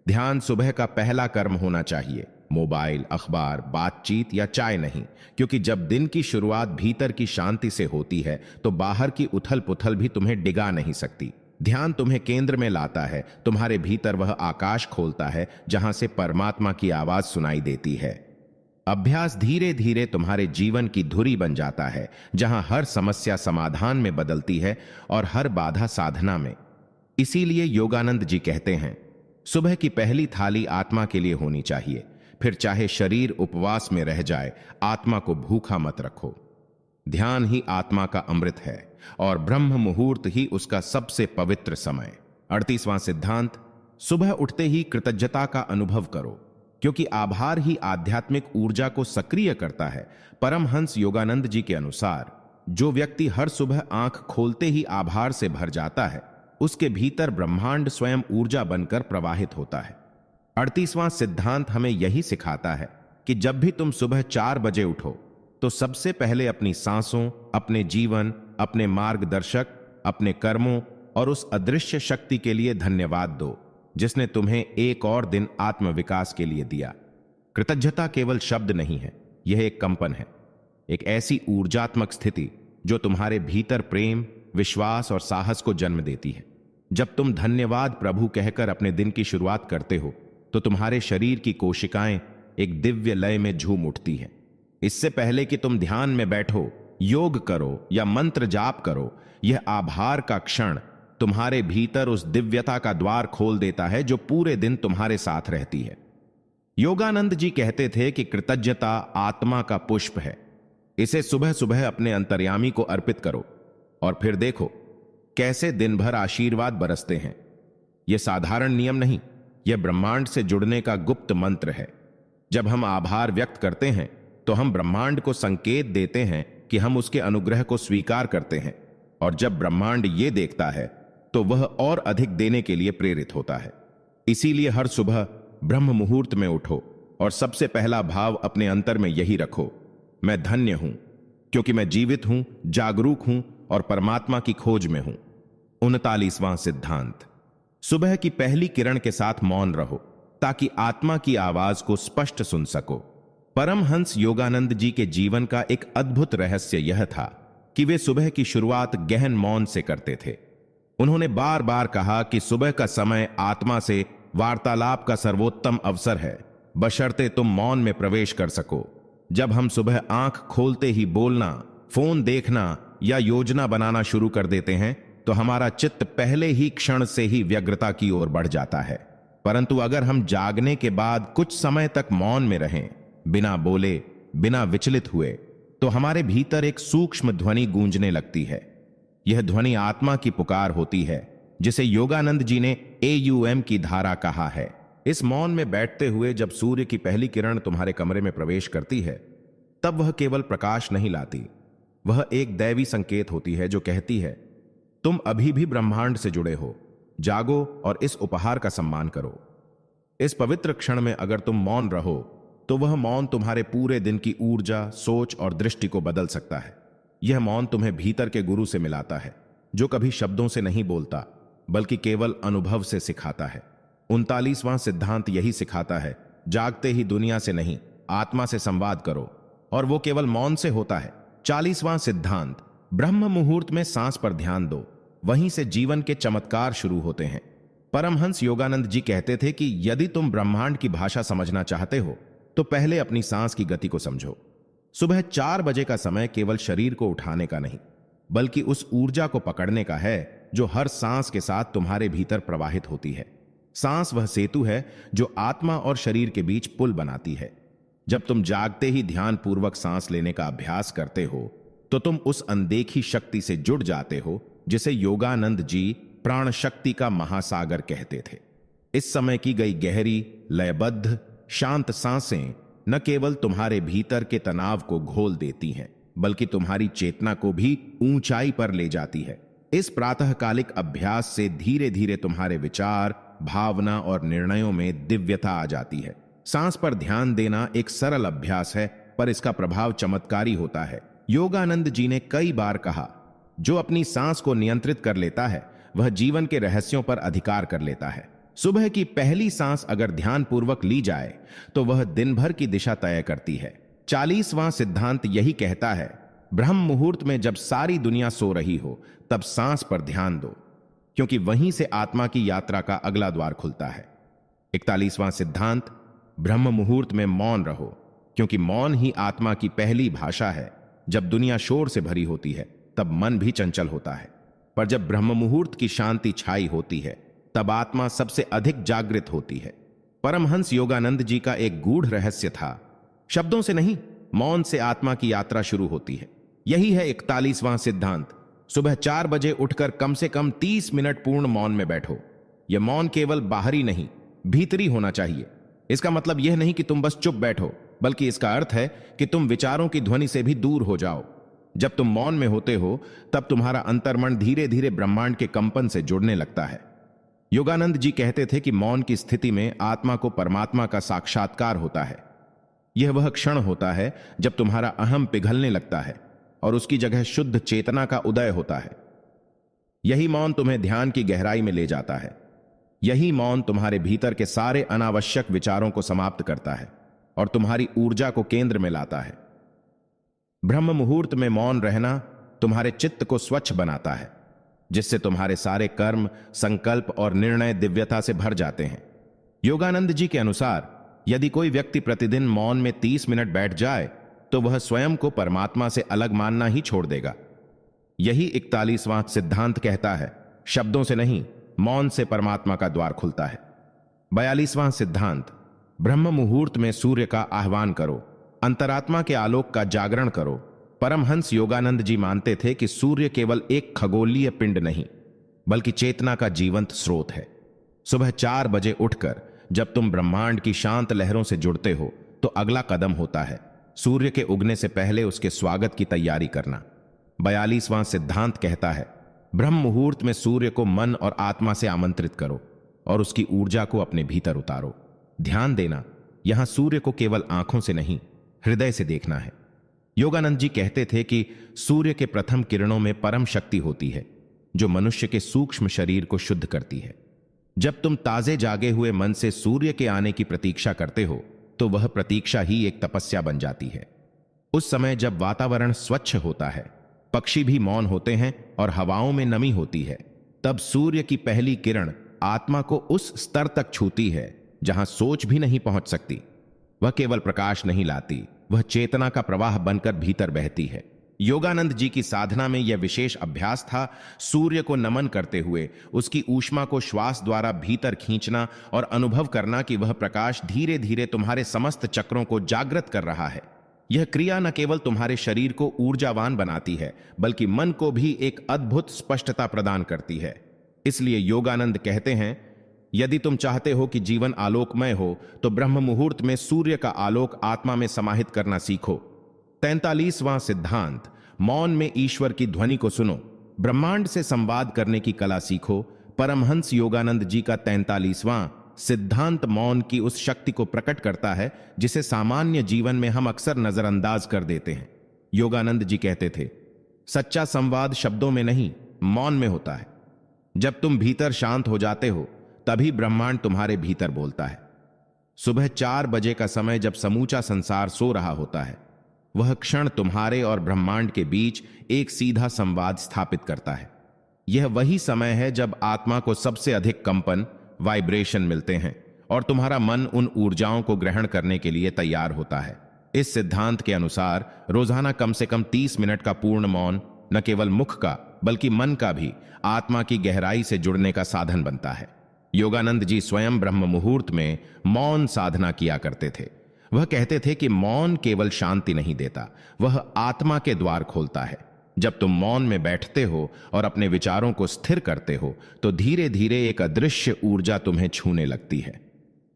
ध्यान सुबह का पहला कर्म होना चाहिए, मोबाइल, अखबार, बातचीत या चाय नहीं, क्योंकि जब दिन की शुरुआत भीतर की शांति से होती है, तो बाहर की उथल पुथल भी तुम्हें डिगा नहीं सकती। ध्यान तुम्हें केंद्र में लाता है, तुम्हारे भीतर वह आकाश खोलता है जहां से परमात्मा की आवाज सुनाई देती है। अभ्यास धीरे धीरे तुम्हारे जीवन की धुरी बन जाता है, जहां हर समस्या समाधान में बदलती है और हर बाधा साधना में। इसीलिए योगानंद जी कहते हैं, सुबह की पहली थाली आत्मा के लिए होनी चाहिए, फिर चाहे शरीर उपवास में रह जाए, आत्मा को भूखा मत रखो। ध्यान ही आत्मा का अमृत है और ब्रह्म मुहूर्त ही उसका सबसे पवित्र समय। 38वां सिद्धांत, सुबह उठते ही कृतज्ञता का अनुभव करो, क्योंकि आभार ही आध्यात्मिक ऊर्जा को सक्रिय करता है। परमहंस योगानंद जी के अनुसार, जो व्यक्ति हर सुबह आंख खोलते ही आभार से भर जाता है, उसके भीतर ब्रह्मांड स्वयं ऊर्जा बनकर प्रवाहित होता है। 38वां सिद्धांत हमें यही सिखाता है कि जब भी तुम सुबह 4 बजे उठो, तो सबसे पहले अपनी सांसों, अपने जीवन, अपने मार्गदर्शक, अपने कर्मों और उस अदृश्य शक्ति के लिए धन्यवाद दो, जिसने तुम्हें एक और दिन आत्मविकास के लिए दिया। कृतज्ञता केवल शब्द नहीं है, यह एक कंपन है, एक ऐसी ऊर्जात्मक स्थिति जो तुम्हारे भीतर प्रेम, विश्वास और साहस को जन्म देती है। जब तुम धन्यवाद प्रभु कहकर अपने दिन की शुरुआत करते हो तो तुम्हारे शरीर की कोशिकाएं एक दिव्य लय में झूम उठती हैं। इससे पहले कि तुम ध्यान में बैठो, योग करो या मंत्र जाप करो, यह आभार का क्षण तुम्हारे भीतर उस दिव्यता का द्वार खोल देता है जो पूरे दिन तुम्हारे साथ रहती है। योगानंद जी कहते थे कि कृतज्ञता आत्मा का पुष्प है। इसे सुबह सुबह अपने अंतर्यामी को अर्पित करो और फिर देखो कैसे दिन भर आशीर्वाद बरसते हैं। यह साधारण नियम नहीं, यह ब्रह्मांड से जुड़ने का गुप्त मंत्र है। जब हम आभार व्यक्त करते हैं तो हम ब्रह्मांड को संकेत देते हैं कि हम उसके अनुग्रह को स्वीकार करते हैं, और जब ब्रह्मांड यह देखता है तो वह और अधिक देने के लिए प्रेरित होता है। इसीलिए हर सुबह ब्रह्म मुहूर्त में उठो और सबसे पहला भाव अपने अंतर में यही रखो, मैं धन्य हूं क्योंकि मैं जीवित हूं, जागरूक हूं और परमात्मा की खोज में हूं। 39वां सिद्धांत, सुबह की पहली किरण के साथ मौन रहो ताकि आत्मा की आवाज को स्पष्ट सुन सको। परमहंस योगानंद जी के जीवन का एक अद्भुत रहस्य यह था कि वे सुबह की शुरुआत गहन मौन से करते थे। उन्होंने बार बार कहा कि सुबह का समय आत्मा से वार्तालाप का सर्वोत्तम अवसर है, बशर्ते तुम मौन में प्रवेश कर सको। जब हम सुबह आंख खोलते ही बोलना, फोन देखना या योजना बनाना शुरू कर देते हैं तो हमारा चित्त पहले ही क्षण से ही व्यग्रता की ओर बढ़ जाता है। परंतु अगर हम जागने के बाद कुछ समय तक मौन में रहें, बिना बोले, बिना विचलित हुए, तो हमारे भीतर एक सूक्ष्म ध्वनि गूंजने लगती है। यह ध्वनि आत्मा की पुकार होती है, जिसे योगानंद जी ने AUM की धारा कहा है। इस मौन में बैठते हुए जब सूर्य की पहली किरण तुम्हारे कमरे में प्रवेश करती है, तब वह केवल प्रकाश नहीं लाती, वह एक दैवी संकेत होती है जो कहती है तुम अभी भी ब्रह्मांड से जुड़े हो, जागो और इस उपहार का सम्मान करो। इस पवित्र क्षण में अगर तुम मौन रहो तो वह मौन तुम्हारे पूरे दिन की ऊर्जा, सोच और दृष्टि को बदल सकता है। यह मौन तुम्हें भीतर के गुरु से मिलाता है जो कभी शब्दों से नहीं बोलता बल्कि केवल अनुभव से सिखाता है। 39वां सिद्धांत यही सिखाता है, जागते ही दुनिया से नहीं, आत्मा से संवाद करो, और वो केवल मौन से होता है। 40वां सिद्धांत, ब्रह्म मुहूर्त में सांस पर ध्यान दो, वहीं से जीवन के चमत्कार शुरू होते हैं। परमहंस योगानंद जी कहते थे कि यदि तुम ब्रह्मांड की भाषा समझना चाहते हो तो पहले अपनी सांस की गति को समझो। सुबह 4 बजे का समय केवल शरीर को उठाने का नहीं, बल्कि उस ऊर्जा को पकड़ने का है जो हर सांस के साथ तुम्हारे भीतर प्रवाहित होती है। सांस वह सेतु है जो आत्मा और शरीर के बीच पुल बनाती है। जब तुम जागते ही ध्यान पूर्वक सांस लेने का अभ्यास करते हो तो तुम उस अनदेखी शक्ति से जुड़ जाते हो जिसे योगानंद जी प्राण शक्ति का महासागर कहते थे। इस समय की गई गहरी, लयबद्ध, शांत सांसें न केवल तुम्हारे भीतर के तनाव को घोल देती हैं, बल्कि तुम्हारी चेतना को भी ऊंचाई पर ले जाती है। इस प्रातःकालिक अभ्यास से धीरे धीरे तुम्हारे विचार, भावना और निर्णयों में दिव्यता आ जाती है। सांस पर ध्यान देना एक सरल अभ्यास है, पर इसका प्रभाव चमत्कारी होता है। योगानंद जी ने कई बार कहा, जो अपनी सांस को नियंत्रित कर लेता है वह जीवन के रहस्यों पर अधिकार कर लेता है। सुबह की पहली सांस अगर ध्यानपूर्वक ली जाए तो वह दिन भर की दिशा तय करती है। 40वां सिद्धांत यही कहता है, ब्रह्म मुहूर्त में जब सारी दुनिया सो रही हो तब सांस पर ध्यान दो, क्योंकि वहीं से आत्मा की यात्रा का अगला द्वार खुलता है। 41वां सिद्धांत, ब्रह्म मुहूर्त में मौन रहो, क्योंकि मौन ही आत्मा की पहली भाषा है। जब दुनिया शोर से भरी होती है तब मन भी चंचल होता है, पर जब ब्रह्म मुहूर्त की शांति छाई होती है तब आत्मा सबसे अधिक जागृत होती है। परमहंस योगानंद जी का एक गूढ़ रहस्य था, शब्दों से नहीं, मौन से आत्मा की यात्रा शुरू होती है। यही है 41वां सिद्धांत, सुबह 4 बजे उठकर कम से कम 30 मिनट पूर्ण मौन में बैठो। यह मौन केवल बाहरी नहीं, भीतरी होना चाहिए। इसका मतलब यह नहीं कि तुम बस चुप बैठो, बल्कि इसका अर्थ है कि तुम विचारों की ध्वनि से भी दूर हो जाओ। जब तुम मौन में होते हो तब तुम्हारा अंतर्मन धीरे धीरे ब्रह्मांड के कंपन से जुड़ने लगता है। योगानंद जी कहते थे कि मौन की स्थिति में आत्मा को परमात्मा का साक्षात्कार होता है। यह वह क्षण होता है जब तुम्हारा अहम पिघलने लगता है और उसकी जगह शुद्ध चेतना का उदय होता है। यही मौन तुम्हें ध्यान की गहराई में ले जाता है। यही मौन तुम्हारे भीतर के सारे अनावश्यक विचारों को समाप्त करता है और तुम्हारी ऊर्जा को केंद्र में लाता है। ब्रह्म मुहूर्त में मौन रहना तुम्हारे चित्त को स्वच्छ बनाता है, जिससे तुम्हारे सारे कर्म, संकल्प और निर्णय दिव्यता से भर जाते हैं। योगानंद जी के अनुसार यदि कोई व्यक्ति प्रतिदिन मौन में 30 मिनट बैठ जाए तो वह स्वयं को परमात्मा से अलग मानना ही छोड़ देगा। यही 41वां सिद्धांत कहता है, शब्दों से नहीं, मौन से परमात्मा का द्वार खुलता है। 42वां सिद्धांत, ब्रह्म मुहूर्त में सूर्य का आह्वान करो, अंतरात्मा के आलोक का जागरण करो। परमहंस योगानंद जी मानते थे कि सूर्य केवल एक खगोलीय पिंड नहीं, बल्कि चेतना का जीवंत स्रोत है। सुबह 4 बजे उठकर जब तुम ब्रह्मांड की शांत लहरों से जुड़ते हो तो अगला कदम होता है सूर्य के उगने से पहले उसके स्वागत की तैयारी करना। 42वां सिद्धांत कहता है, ब्रह्म मुहूर्त में सूर्य को मन और आत्मा से आमंत्रित करो और उसकी ऊर्जा को अपने भीतर उतारो। ध्यान देना, यहां सूर्य को केवल आंखों से नहीं, हृदय से देखना है। योगानंद जी कहते थे कि सूर्य के प्रथम किरणों में परम शक्ति होती है जो मनुष्य के सूक्ष्म शरीर को शुद्ध करती है। जब तुम ताजे जागे हुए मन से सूर्य के आने की प्रतीक्षा करते हो तो वह प्रतीक्षा ही एक तपस्या बन जाती है। उस समय जब वातावरण स्वच्छ होता है, पक्षी भी मौन होते हैं और हवाओं में नमी होती है, तब सूर्य की पहली किरण आत्मा को उस स्तर तक छूती है जहां सोच भी नहीं पहुंच सकती। वह केवल प्रकाश नहीं लाती, वह चेतना का प्रवाह बनकर भीतर बहती है। योगानंद जी की साधना में यह विशेष अभ्यास था, सूर्य को नमन करते हुए उसकी ऊष्मा को श्वास द्वारा भीतर खींचना और अनुभव करना कि वह प्रकाश धीरे धीरे तुम्हारे समस्त चक्रों को जागृत कर रहा है। यह क्रिया न केवल तुम्हारे शरीर को ऊर्जावान बनाती है, बल्कि मन को भी एक अद्भुत स्पष्टता प्रदान करती है। इसलिए योगानंद कहते हैं, यदि तुम चाहते हो कि जीवन आलोकमय हो तो ब्रह्म मुहूर्त में सूर्य का आलोक आत्मा में समाहित करना सीखो। 43वां सिद्धांत, मौन में ईश्वर की ध्वनि को सुनो, ब्रह्मांड से संवाद करने की कला सीखो। परमहंस योगानंद जी का 43वां सिद्धांत मौन की उस शक्ति को प्रकट करता है जिसे सामान्य जीवन में हम अक्सर नजरअंदाज कर देते हैं। योगानंद जी कहते थे, सच्चा संवाद शब्दों में नहीं, मौन में होता है। जब तुम भीतर शांत हो जाते हो तभी ब्रह्मांड तुम्हारे भीतर बोलता है। सुबह 4 बजे का समय जब समूचा संसार सो रहा होता है, वह क्षण तुम्हारे और ब्रह्मांड के बीच एक सीधा संवाद स्थापित करता है। यह वही समय है जब आत्मा को सबसे अधिक कंपन, वाइब्रेशन मिलते हैं और तुम्हारा मन उन ऊर्जाओं को ग्रहण करने के लिए तैयार होता है। इस सिद्धांत के अनुसार रोजाना कम से कम 30 मिनट का पूर्ण मौन न केवल मुख का बल्कि मन का भी आत्मा की गहराई से जुड़ने का साधन बनता है। योगानंद जी स्वयं ब्रह्म मुहूर्त में मौन साधना किया करते थे। वह कहते थे कि मौन केवल शांति नहीं देता, वह आत्मा के द्वार खोलता है। जब तुम मौन में बैठते हो और अपने विचारों को स्थिर करते हो तो धीरे धीरे एक अदृश्य ऊर्जा तुम्हें छूने लगती है।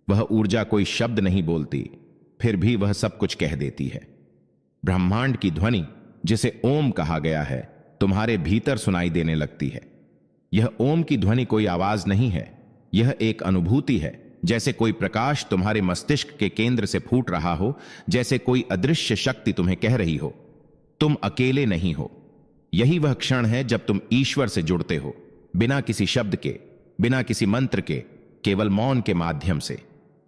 वह ऊर्जा कोई शब्द नहीं बोलती, फिर भी वह सब कुछ कह देती है। ब्रह्मांड की ध्वनि, जिसे ओम कहा गया है, तुम्हारे भीतर सुनाई देने लगती है। यह ओम की ध्वनि कोई आवाज नहीं है, यह एक अनुभूति है, जैसे कोई प्रकाश तुम्हारे मस्तिष्क के केंद्र से फूट रहा हो, जैसे कोई अदृश्य शक्ति तुम्हें कह रही हो, तुम अकेले नहीं हो। यही वह क्षण है जब तुम ईश्वर से जुड़ते हो, बिना किसी शब्द के, बिना किसी मंत्र के, केवल मौन के माध्यम से।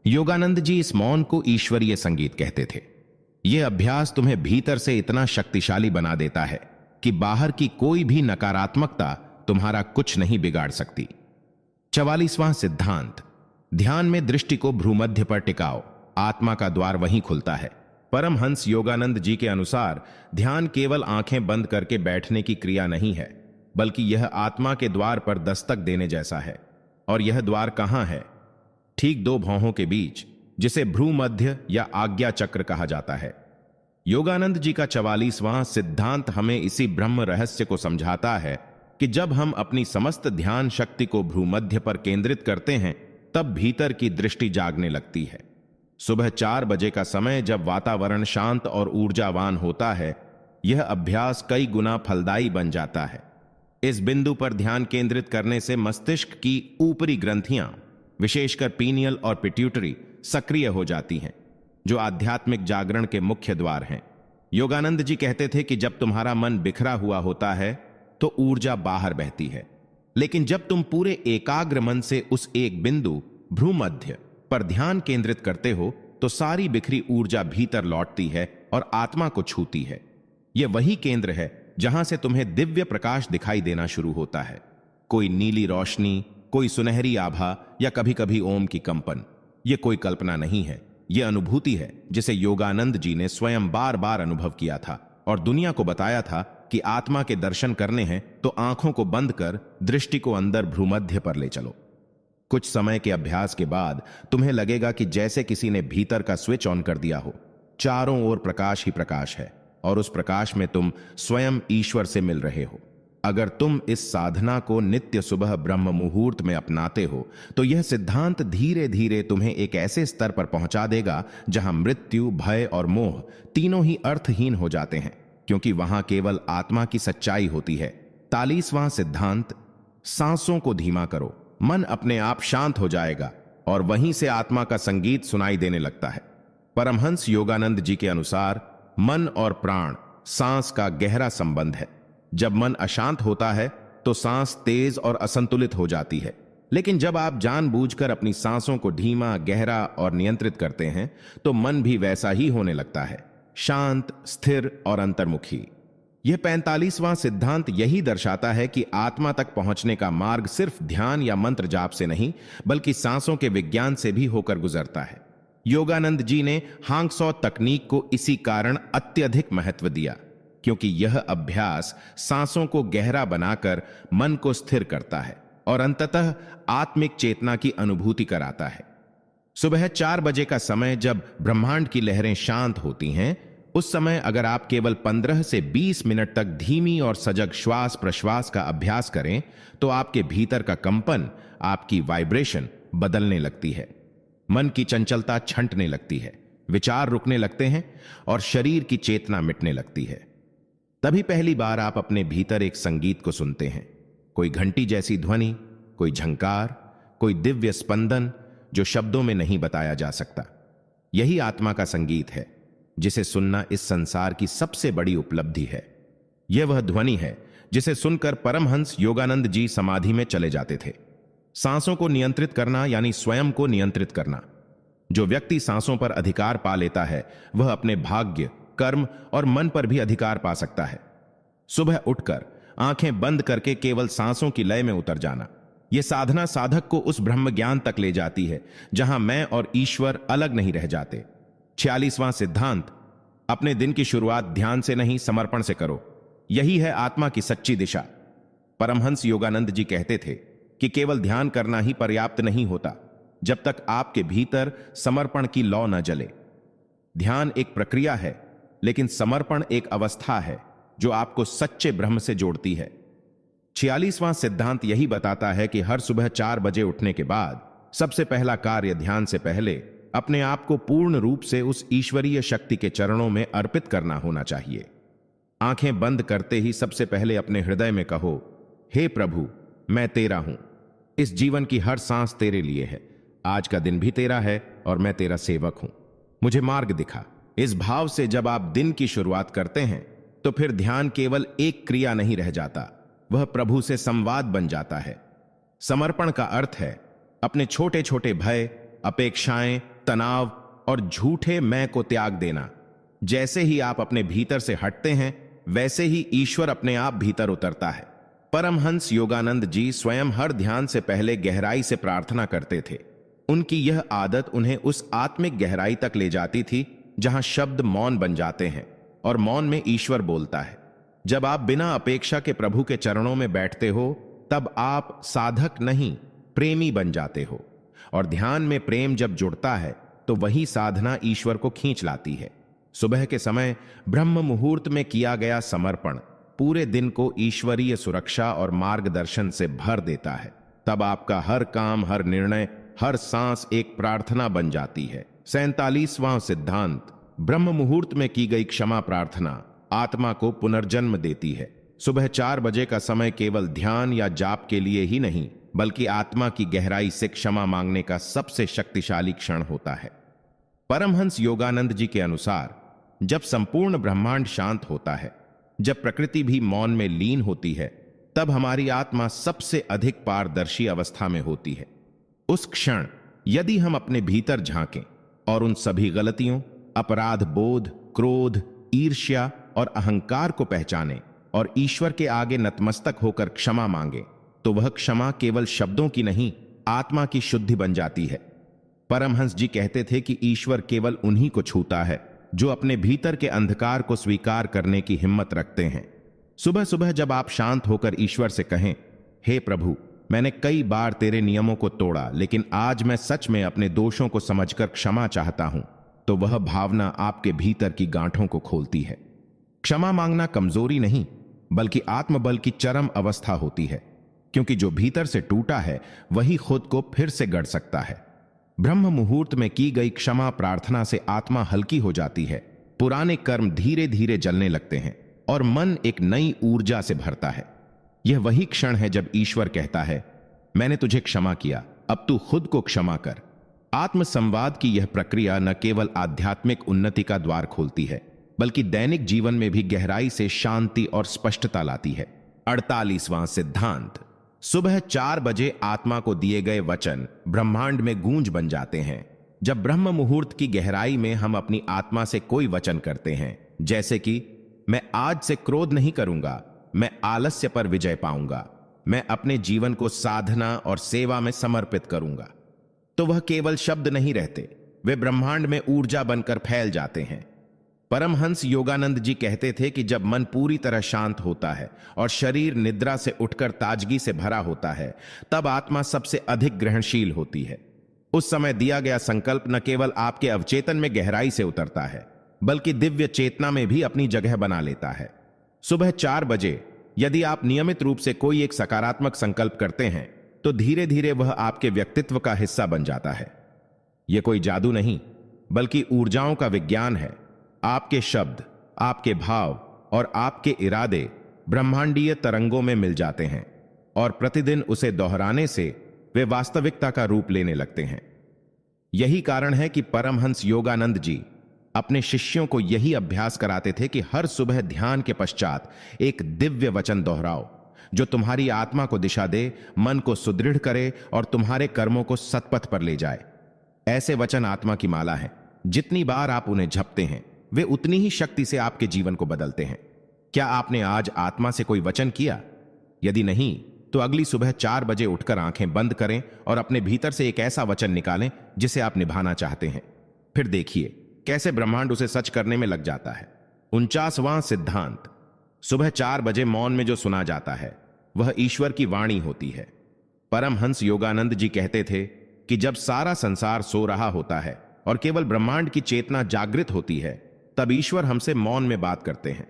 योगानंद जी इस मौन को ईश्वरीय संगीत कहते थे। यह अभ्यास तुम्हें भीतर से इतना शक्तिशाली बना देता है कि बाहर की कोई भी नकारात्मकता तुम्हारा कुछ नहीं बिगाड़ सकती। 44वां सिद्धांत, ध्यान में दृष्टि को भ्रूमध्य पर टिकाओ, आत्मा का द्वार वहीं खुलता है। परमहंस योगानंद जी के अनुसार ध्यान केवल आंखें बंद करके बैठने की क्रिया नहीं है, बल्कि यह आत्मा के द्वार पर दस्तक देने जैसा है। और यह द्वार कहां है? ठीक 2 भौहों के बीच, जिसे भ्रूमध्य या आज्ञा चक्र कहा जाता है। योगानंद जी का 44वां सिद्धांत हमें इसी ब्रह्म रहस्य को समझाता है कि जब हम अपनी समस्त ध्यान शक्ति को भ्रूमध्य पर केंद्रित करते हैं, तब भीतर की दृष्टि जागने लगती है। सुबह 4 बजे का समय जब वातावरण शांत और ऊर्जावान होता है, यह अभ्यास कई गुना फलदायी बन जाता है। इस बिंदु पर ध्यान केंद्रित करने से मस्तिष्क की ऊपरी ग्रंथियां, विशेषकर पीनियल और पिट्यूटरी, सक्रिय हो जाती हैं, जो आध्यात्मिक जागरण के मुख्य द्वार हैं। योगानंद जी कहते थे कि जब तुम्हारा मन बिखरा हुआ होता है तो ऊर्जा बाहर बहती है, लेकिन जब तुम पूरे एकाग्र मन से उस एक बिंदु भ्रूमध्य पर ध्यान केंद्रित करते हो तो सारी बिखरी ऊर्जा भीतर लौटती है और आत्मा को छूती है। यह वही केंद्र है जहां से तुम्हें दिव्य प्रकाश दिखाई देना शुरू होता है। कोई नीली रोशनी, कोई सुनहरी आभा या कभी कभी ओम की कंपन। यह कोई कल्पना नहीं है, यह अनुभूति है जिसे योगानंद जी ने स्वयं बार बार अनुभव किया था और दुनिया को बताया था कि आत्मा के दर्शन करने हैं तो आंखों को बंद कर दृष्टि को अंदर भ्रूमध्य पर ले चलो। कुछ समय के अभ्यास के बाद तुम्हें लगेगा कि जैसे किसी ने भीतर का स्विच ऑन कर दिया हो। चारों ओर प्रकाश ही प्रकाश है और उस प्रकाश में तुम स्वयं ईश्वर से मिल रहे हो। अगर तुम इस साधना को नित्य सुबह ब्रह्म मुहूर्त में अपनाते हो तो यह सिद्धांत धीरे धीरे तुम्हें एक ऐसे स्तर पर पहुंचा देगा जहां मृत्यु, भय और मोह तीनों ही अर्थहीन हो जाते हैं, क्योंकि वहां केवल आत्मा की सच्चाई होती है। 43वां सिद्धांत, सांसों को धीमा करो, मन अपने आप शांत हो जाएगा और वहीं से आत्मा का संगीत सुनाई देने लगता है। परमहंस योगानंद जी के अनुसार मन और प्राण, सांस का गहरा संबंध है। जब मन अशांत होता है तो सांस तेज और असंतुलित हो जाती है, लेकिन जब आप जानबूझकर अपनी सांसों को धीमा, गहरा और नियंत्रित करते हैं तो मन भी वैसा ही होने लगता है, शांत, स्थिर और अंतर्मुखी। यह 45वां सिद्धांत यही दर्शाता है कि आत्मा तक पहुंचने का मार्ग सिर्फ ध्यान या मंत्र जाप से नहीं बल्कि सांसों के विज्ञान से भी होकर गुजरता है। योगानंद जी ने हांगसो तकनीक को इसी कारण अत्यधिक महत्व दिया, क्योंकि यह अभ्यास सांसों को गहरा बनाकर मन को स्थिर करता है और अंततः आत्मिक चेतना की अनुभूति कराता है। सुबह 4 बजे का समय जब ब्रह्मांड की लहरें शांत होती हैं, उस समय अगर आप केवल 15 से 20 मिनट तक धीमी और सजग श्वास प्रश्वास का अभ्यास करें तो आपके भीतर का कंपन, आपकी वाइब्रेशन बदलने लगती है। मन की चंचलता छंटने लगती है, विचार रुकने लगते हैं और शरीर की चेतना मिटने लगती है। तभी पहली बार आप अपने भीतर एक संगीत को सुनते हैं, कोई घंटी जैसी ध्वनि, कोई झंकार, कोई दिव्य स्पंदन जो शब्दों में नहीं बताया जा सकता। यही आत्मा का संगीत है जिसे सुनना इस संसार की सबसे बड़ी उपलब्धि है। यह वह ध्वनि है जिसे सुनकर परमहंस योगानंद जी समाधि में चले जाते थे। सांसों को नियंत्रित करना यानी स्वयं को नियंत्रित करना। जो व्यक्ति सांसों पर अधिकार पा लेता है वह अपने भाग्य, कर्म और मन पर भी अधिकार पा सकता है। सुबह उठकर आंखें बंद करके केवल सांसों की लय में उतर जाना, यह साधना साधक को उस ब्रह्म ज्ञान तक ले जाती है जहां मैं और ईश्वर अलग नहीं रह जाते। 46वां सिद्धांत, अपने दिन की शुरुआत ध्यान से नहीं समर्पण से करो। यही है आत्मा की सच्ची दिशा। परमहंस योगानंद जी कहते थे कि केवल ध्यान करना ही पर्याप्त नहीं होता जब तक आपके भीतर समर्पण की लौ न जले। ध्यान एक प्रक्रिया है, लेकिन समर्पण एक अवस्था है जो आपको सच्चे ब्रह्म से जोड़ती है। 46वां सिद्धांत यही बताता है कि हर सुबह 4 बजे उठने के बाद सबसे पहला कार्य ध्यान से पहले अपने आप को पूर्ण रूप से उस ईश्वरीय शक्ति के चरणों में अर्पित करना होना चाहिए। आंखें बंद करते ही सबसे पहले अपने हृदय में कहो, हे प्रभु, मैं तेरा हूं। इस जीवन की हर सांस तेरे लिए है। आज का दिन भी तेरा है और मैं तेरा सेवक हूं। मुझे मार्ग दिखा। इस भाव से जब आप दिन की शुरुआत करते हैं तो फिर ध्यान केवल एक क्रिया नहीं रह जाता, वह प्रभु से संवाद बन जाता है। समर्पण का अर्थ है अपने छोटे छोटे भय, अपेक्षाएं, तनाव और झूठे मैं को त्याग देना। जैसे ही आप अपने भीतर से हटते हैं वैसे ही ईश्वर अपने आप भीतर उतरता है। परमहंस योगानंद जी स्वयं हर ध्यान से पहले गहराई से प्रार्थना करते थे। उनकी यह आदत उन्हें उस आत्मिक गहराई तक ले जाती थी जहां शब्द मौन बन जाते हैं और मौन में ईश्वर बोलता है। जब आप बिना अपेक्षा के प्रभु के चरणों में बैठते हो तब आप साधक नहीं, प्रेमी बन जाते हो। और ध्यान में प्रेम जब जुड़ता है तो वही साधना ईश्वर को खींच लाती है। सुबह के समय ब्रह्म मुहूर्त में किया गया समर्पण पूरे दिन को ईश्वरीय सुरक्षा और मार्गदर्शन से भर देता है। तब आपका हर काम, हर निर्णय, हर सांस एक प्रार्थना बन जाती है। 47वां सिद्धांत, ब्रह्म मुहूर्त में की गई क्षमा प्रार्थना आत्मा को पुनर्जन्म देती है। सुबह 4 बजे का समय केवल ध्यान या जाप के लिए ही नहीं बल्कि आत्मा की गहराई से क्षमा मांगने का सबसे शक्तिशाली क्षण होता है। परमहंस योगानंद जी के अनुसार जब संपूर्ण ब्रह्मांड शांत होता है, जब प्रकृति भी मौन में लीन होती है, तब हमारी आत्मा सबसे अधिक पारदर्शी अवस्था में होती है। उस क्षण यदि हम अपने भीतर झांकें और उन सभी गलतियों, अपराध बोध, क्रोध, ईर्ष्या और अहंकार को पहचानें और ईश्वर के आगे नतमस्तक होकर क्षमा मांगे, तो वह क्षमा केवल शब्दों की नहीं, आत्मा की शुद्धि बन जाती है। परमहंस जी कहते थे कि ईश्वर केवल उन्हीं को छूता है जो अपने भीतर के अंधकार को स्वीकार करने की हिम्मत रखते हैं। सुबह सुबह जब आप शांत होकर ईश्वर से कहें, हे प्रभु, मैंने कई बार तेरे नियमों को तोड़ा, लेकिन आज मैं सच में अपने दोषों को समझकर क्षमा चाहता हूं, तो वह भावना आपके भीतर की गांठों को खोलती है। क्षमा मांगना कमजोरी नहीं, बल्कि आत्मबल की चरम अवस्था होती है, क्योंकि जो भीतर से टूटा है वही खुद को फिर से गढ़ सकता है। ब्रह्म मुहूर्त में की गई क्षमा प्रार्थना से आत्मा हल्की हो जाती है, पुराने कर्म धीरे धीरे जलने लगते हैं और मन एक नई ऊर्जा से भरता है। यह वही क्षण है जब ईश्वर कहता है, मैंने तुझे क्षमा किया, अब तू खुद को क्षमा कर। आत्म संवाद की यह प्रक्रिया न केवल आध्यात्मिक उन्नति का द्वार खोलती है, बल्कि दैनिक जीवन में भी गहराई से शांति और स्पष्टता लाती है। 48वां सिद्धांत। सुबह 4 बजे आत्मा को दिए गए वचन ब्रह्मांड में गूंज बन जाते हैं। जब ब्रह्म मुहूर्त की गहराई में हम अपनी आत्मा से कोई वचन करते हैं, जैसे कि मैं आज से क्रोध नहीं करूंगा, मैं आलस्य पर विजय पाऊंगा, मैं अपने जीवन को साधना और सेवा में समर्पित करूंगा, तो वह केवल शब्द नहीं रहते, वे ब्रह्मांड में ऊर्जा बनकर फैल जाते हैं। परमहंस योगानंद जी कहते थे कि जब मन पूरी तरह शांत होता है और शरीर निद्रा से उठकर ताजगी से भरा होता है, तब आत्मा सबसे अधिक ग्रहणशील होती है। उस समय दिया गया संकल्प न केवल आपके अवचेतन में गहराई से उतरता है, बल्कि दिव्य चेतना में भी अपनी जगह बना लेता है। सुबह 4 बजे यदि आप नियमित रूप से कोई एक सकारात्मक संकल्प करते हैं, तो धीरे धीरे वह आपके व्यक्तित्व का हिस्सा बन जाता है। यह कोई जादू नहीं, बल्कि ऊर्जाओं का विज्ञान है। आपके शब्द, आपके भाव और आपके इरादे ब्रह्मांडीय तरंगों में मिल जाते हैं और प्रतिदिन उसे दोहराने से वे वास्तविकता का रूप लेने लगते हैं। यही कारण है कि परमहंस योगानंद जी अपने शिष्यों को यही अभ्यास कराते थे कि हर सुबह ध्यान के पश्चात एक दिव्य वचन दोहराओ, जो तुम्हारी आत्मा को दिशा दे, मन को सुदृढ़ करे और तुम्हारे कर्मों को सतपथ पर ले जाए। ऐसे वचन आत्मा की माला है। जितनी बार आप उन्हें जपते हैं, वे उतनी ही शक्ति से आपके जीवन को बदलते हैं। क्या आपने आज आत्मा से कोई वचन किया? यदि नहीं, तो अगली सुबह 4 बजे उठकर आंखें बंद करें और अपने भीतर से एक ऐसा वचन निकालें जिसे आप निभाना चाहते हैं। फिर देखिए कैसे ब्रह्मांड उसे सच करने में लग जाता है। 49वां सिद्धांत। सुबह 4 बजे मौन में जो सुना जाता है वह ईश्वर की वाणी होती है। परमहंस योगानंद जी कहते थे कि जब सारा संसार सो रहा होता है और केवल ब्रह्मांड की चेतना जागृत होती है, तब ईश्वर हमसे मौन में बात करते हैं।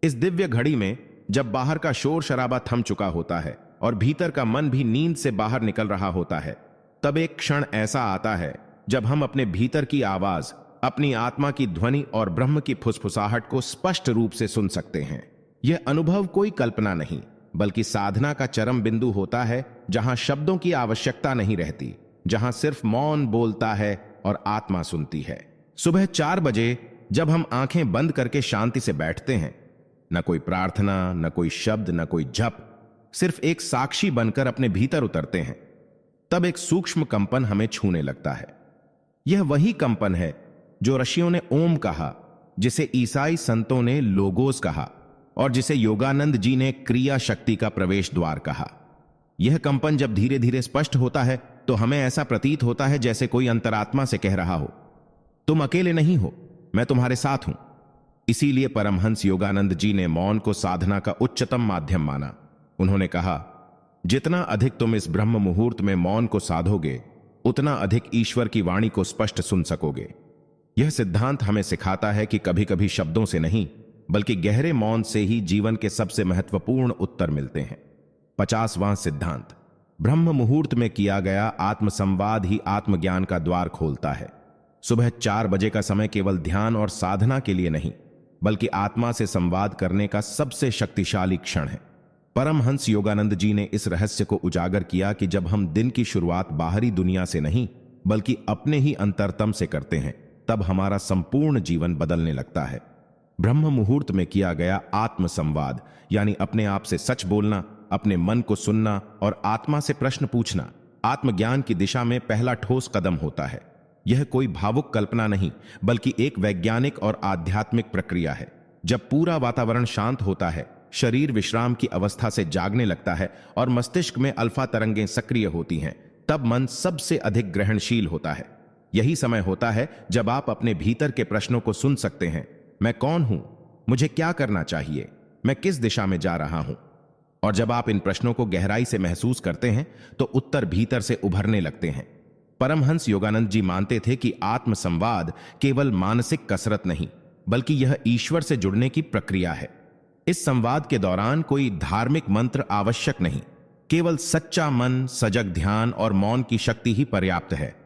इस दिव्य घड़ी में जब बाहर का शोर शराबा थम चुका होता है और भीतर का मन भी नींद से बाहर निकल रहा होता है, तब एक क्षण ऐसा आता है जब हम अपने भीतर की आवाज, अपनी आत्मा की ध्वनि और ब्रह्म की फुसफुसाहट को स्पष्ट रूप से सुन सकते हैं। यह अनुभव कोई कल्पना नहीं, बल्कि साधना का चरम बिंदु होता है, जहां शब्दों की आवश्यकता नहीं रहती, जहां सिर्फ मौन बोलता है और आत्मा सुनती है। सुबह 4 बजे जब हम आंखें बंद करके शांति से बैठते हैं, न कोई प्रार्थना, न कोई शब्द, न कोई जप, सिर्फ एक साक्षी बनकर अपने भीतर उतरते हैं, तब एक सूक्ष्म कंपन हमें छूने लगता है। यह वही कंपन है जो ऋषियों ने ओम कहा, जिसे ईसाई संतों ने लोगोस कहा और जिसे योगानंद जी ने क्रिया शक्ति का प्रवेश द्वार कहा। यह कंपन जब धीरे धीरे स्पष्ट होता है, तो हमें ऐसा प्रतीत होता है जैसे कोई अंतरात्मा से कह रहा हो, तुम अकेले नहीं हो, मैं तुम्हारे साथ हूं। इसीलिए परमहंस योगानंद जी ने मौन को साधना का उच्चतम माध्यम माना। उन्होंने कहा, जितना अधिक तुम इस ब्रह्म मुहूर्त में मौन को साधोगे, उतना अधिक ईश्वर की वाणी को स्पष्ट सुन सकोगे। यह सिद्धांत हमें सिखाता है कि कभी कभी शब्दों से नहीं, बल्कि गहरे मौन से ही जीवन के सबसे महत्वपूर्ण उत्तर मिलते हैं। 50वां सिद्धांत। ब्रह्म मुहूर्त में किया गया आत्मसंवाद ही आत्मज्ञान का द्वार खोलता है। सुबह 4 बजे का समय केवल ध्यान और साधना के लिए नहीं, बल्कि आत्मा से संवाद करने का सबसे शक्तिशाली क्षण है। परमहंस योगानंद जी ने इस रहस्य को उजागर किया कि जब हम दिन की शुरुआत बाहरी दुनिया से नहीं, बल्कि अपने ही अंतरतम से करते हैं, तब हमारा संपूर्ण जीवन बदलने लगता है। ब्रह्म मुहूर्त में किया गया आत्म संवाद, यानी अपने आप से सच बोलना, अपने मन को सुनना और आत्मा से प्रश्न पूछना आत्मज्ञान की दिशा में पहला ठोस कदम होता है। यह कोई भावुक कल्पना नहीं, बल्कि एक वैज्ञानिक और आध्यात्मिक प्रक्रिया है। जब पूरा वातावरण शांत होता है, शरीर विश्राम की अवस्था से जागने लगता है और मस्तिष्क में अल्फा तरंगें सक्रिय होती हैं, तब मन सबसे अधिक ग्रहणशील होता है। यही समय होता है जब आप अपने भीतर के प्रश्नों को सुन सकते हैं। मैं कौन हूं? मुझे क्या करना चाहिए? मैं किस दिशा में जा रहा हूं? और जब आप इन प्रश्नों को गहराई से महसूस करते हैं तो उत्तर भीतर से उभरने लगते हैं। परमहंस योगानंद जी मानते थे कि आत्म संवाद केवल मानसिक कसरत नहीं, बल्कि यह ईश्वर से जुड़ने की प्रक्रिया है। इस संवाद के दौरान कोई धार्मिक मंत्र आवश्यक नहीं, केवल सच्चा मन, सजग ध्यान और मौन की शक्ति ही पर्याप्त है।